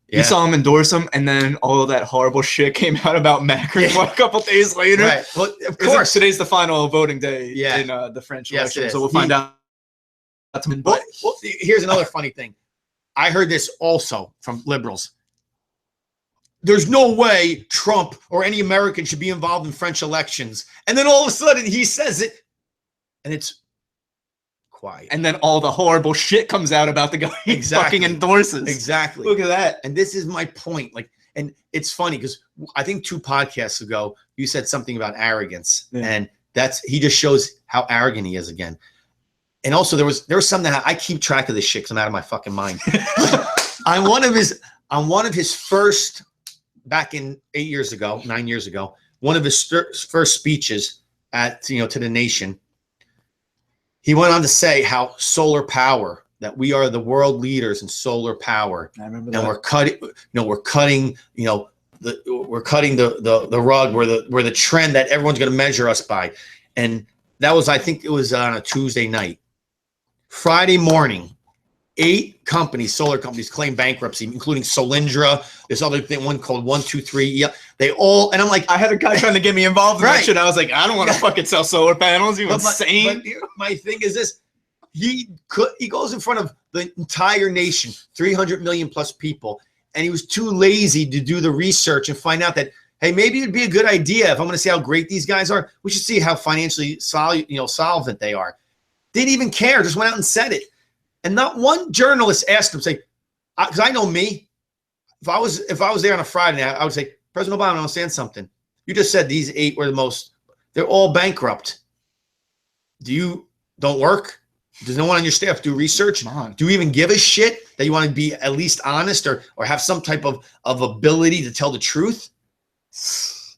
Yeah. You saw him endorse him, and then all of that horrible shit came out about Macron a couple days later. Right. Well, of course. Today's the final voting day in the French election, so we'll find out. Well, here's another funny thing. I heard this also from liberals. There's no way Trump or any American should be involved in French elections. And then all of a sudden he says it, and it's quiet. And then all the horrible shit comes out about the guy he fucking endorses. Exactly. Look at that. And this is my point. Like, and it's funny because I think 2 podcasts ago you said something about arrogance, and he just shows how arrogant he is again. And also there was something that I keep track of this shit because I'm out of my fucking mind. on one of his first. Back in 9 years ago, one of his first speeches to the nation, he went on to say how solar power, that we are the world leaders in solar power. I remember and that. we're cutting the rug where the trend that everyone's going to measure us by. And that was, I think it was on a Tuesday night. Friday morning, 8 solar companies claim bankruptcy, including Solindra, this other thing, one called 123. Yeah, they all, and I'm like, I had a guy trying to get me involved in that shit. I was like, I don't want to fucking sell solar panels. You insane? But my thing is this: he goes in front of the entire nation, 300 million plus people, and he was too lazy to do the research and find out that, hey, maybe it'd be a good idea if I'm going to see how great these guys are. We should see how financially solvent they are. Didn't even care. Just went out and said it. And not one journalist asked him, because I know me. If I was there on a Friday night, I would say, President Obama, I understand something. You just said these 8 were they're all bankrupt. Don't work? Does no one on your staff do research? Do you even give a shit that you want to be at least honest or have some type of ability to tell the truth?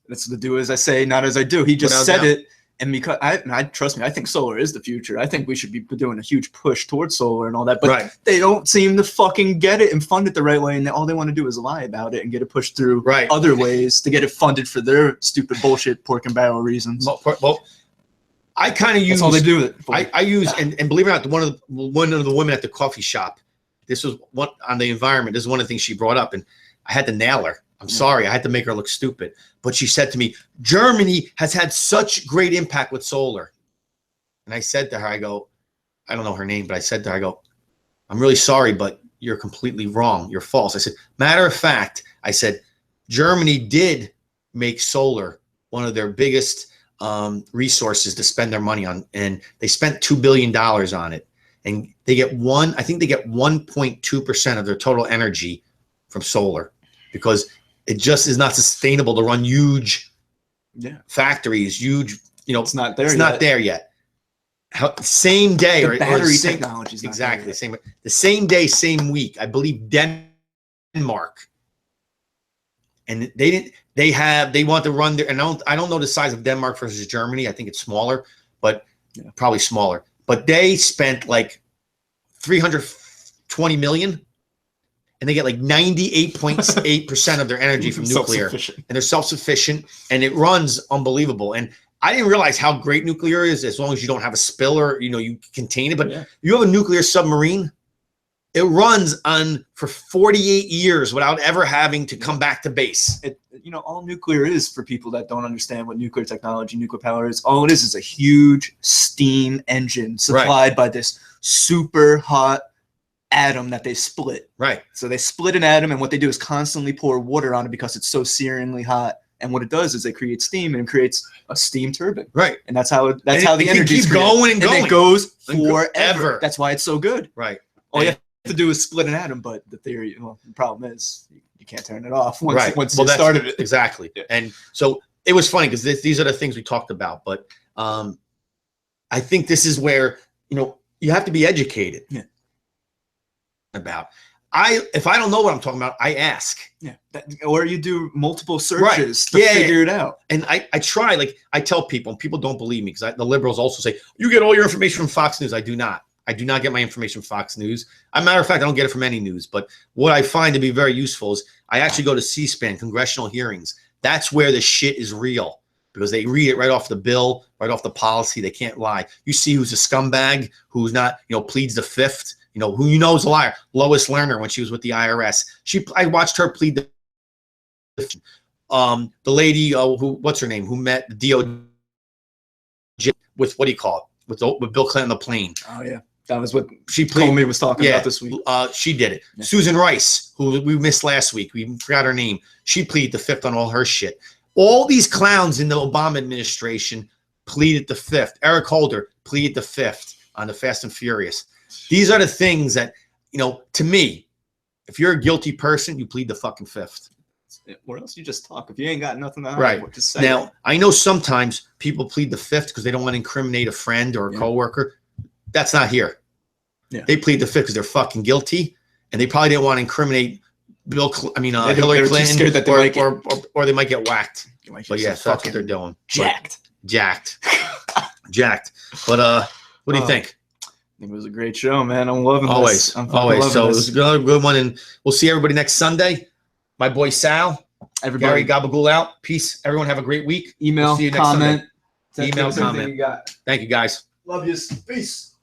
That's the do as I say, not as I do. He just said it. And because I trust me, I think solar is the future. I think we should be doing a huge push towards solar and all that, but they don't seem to fucking get it and fund it the right way. And all they want to do is lie about it and get it pushed through other ways to get it funded for their stupid bullshit pork and barrel reasons. Well, I kind of use. That's all they do with it. I use, and believe it or not, one of the women at the coffee shop. This was one on the environment. This is one of the things she brought up, and I had to nail her. I'm sorry. I had to make her look stupid. But she said to me, Germany has had such great impact with solar. And I said to her, I don't know her name, but I said to her, I'm really sorry, but you're completely wrong. You're false. I said, matter of fact, I said, Germany did make solar one of their biggest resources to spend their money on. And they spent $2 billion on it. And they get 1.2% of their total energy from solar because it just is not sustainable to run huge factories, huge, it's not there. It's not there yet. Same day the battery technology is exactly the same day, same week. I believe Denmark, and they want to run their. And I don't know the size of Denmark versus Germany. I think it's smaller, but probably smaller. But they spent like 320 million. And they get like 98.8% of their energy from nuclear. And they're self-sufficient. And it runs unbelievable. And I didn't realize how great nuclear is as long as you don't have a spill or, you contain it. But you have a nuclear submarine, it runs on for 48 years without ever having to come back to base. All nuclear is, for people that don't understand what nuclear technology, nuclear power is, all it is a huge steam engine supplied by this super hot atom that they split. Right. So they split an atom, and what they do is constantly pour water on it because it's so searingly hot. And what it does is it creates steam and creates a steam turbine. Right. And that's how the energy keeps going and going. And it goes forever. That's why it's so good. Right. All you have to do is split an atom, but the problem is you can't turn it off once you started it. Exactly. Yeah. And so it was funny because these are the things we talked about. But I think this is where, you have to be educated. Yeah. About if I don't know what I'm talking about, I ask. Or you do multiple searches to figure it out. And I try, I tell people, and people don't believe me because the liberals also say you get all your information from Fox News. I do not. I do not get my information from Fox News. As a matter of fact, I don't get it from any news. But what I find to be very useful is I actually go to C-SPAN, congressional hearings. That's where the shit is real because they read it right off the bill, right off the policy. They can't lie. You see who's a scumbag, who's not, pleads the fifth. Who you know is a liar. Lois Lerner, when she was with the IRS, I watched her plead the fifth. The lady, what's her name, who met the DOJ with, what do you call it, with Bill Clinton on the plane. Oh yeah, that was what Comey was talking about this week. She did it. Yeah. Susan Rice, who we missed last week, we forgot her name. She pleaded the fifth on all her shit. All these clowns in the Obama administration pleaded the fifth. Eric Holder pleaded the fifth on the Fast and Furious. These are the things that, to me, if you're a guilty person, you plead the fucking fifth. Or else you just talk. If you ain't got nothing to hide, right. Just say now, it. I know sometimes people plead the fifth because they don't want to incriminate a friend or a coworker. That's not here. Yeah. They plead the fifth because they're fucking guilty, and they probably didn't want to incriminate Hillary Clinton, or they might get whacked. But yeah, that's what they're doing. Jacked. But what do you think? I think it was a great show, man. I'm loving this. Always. So it was a good one, and we'll see everybody next Sunday. My boy Sal, everybody, Gary Gabagool out. Peace. Everyone have a great week. Email, we'll see you next comment. Sunday. Email, comment. You got. Thank you, guys. Love yous. Peace.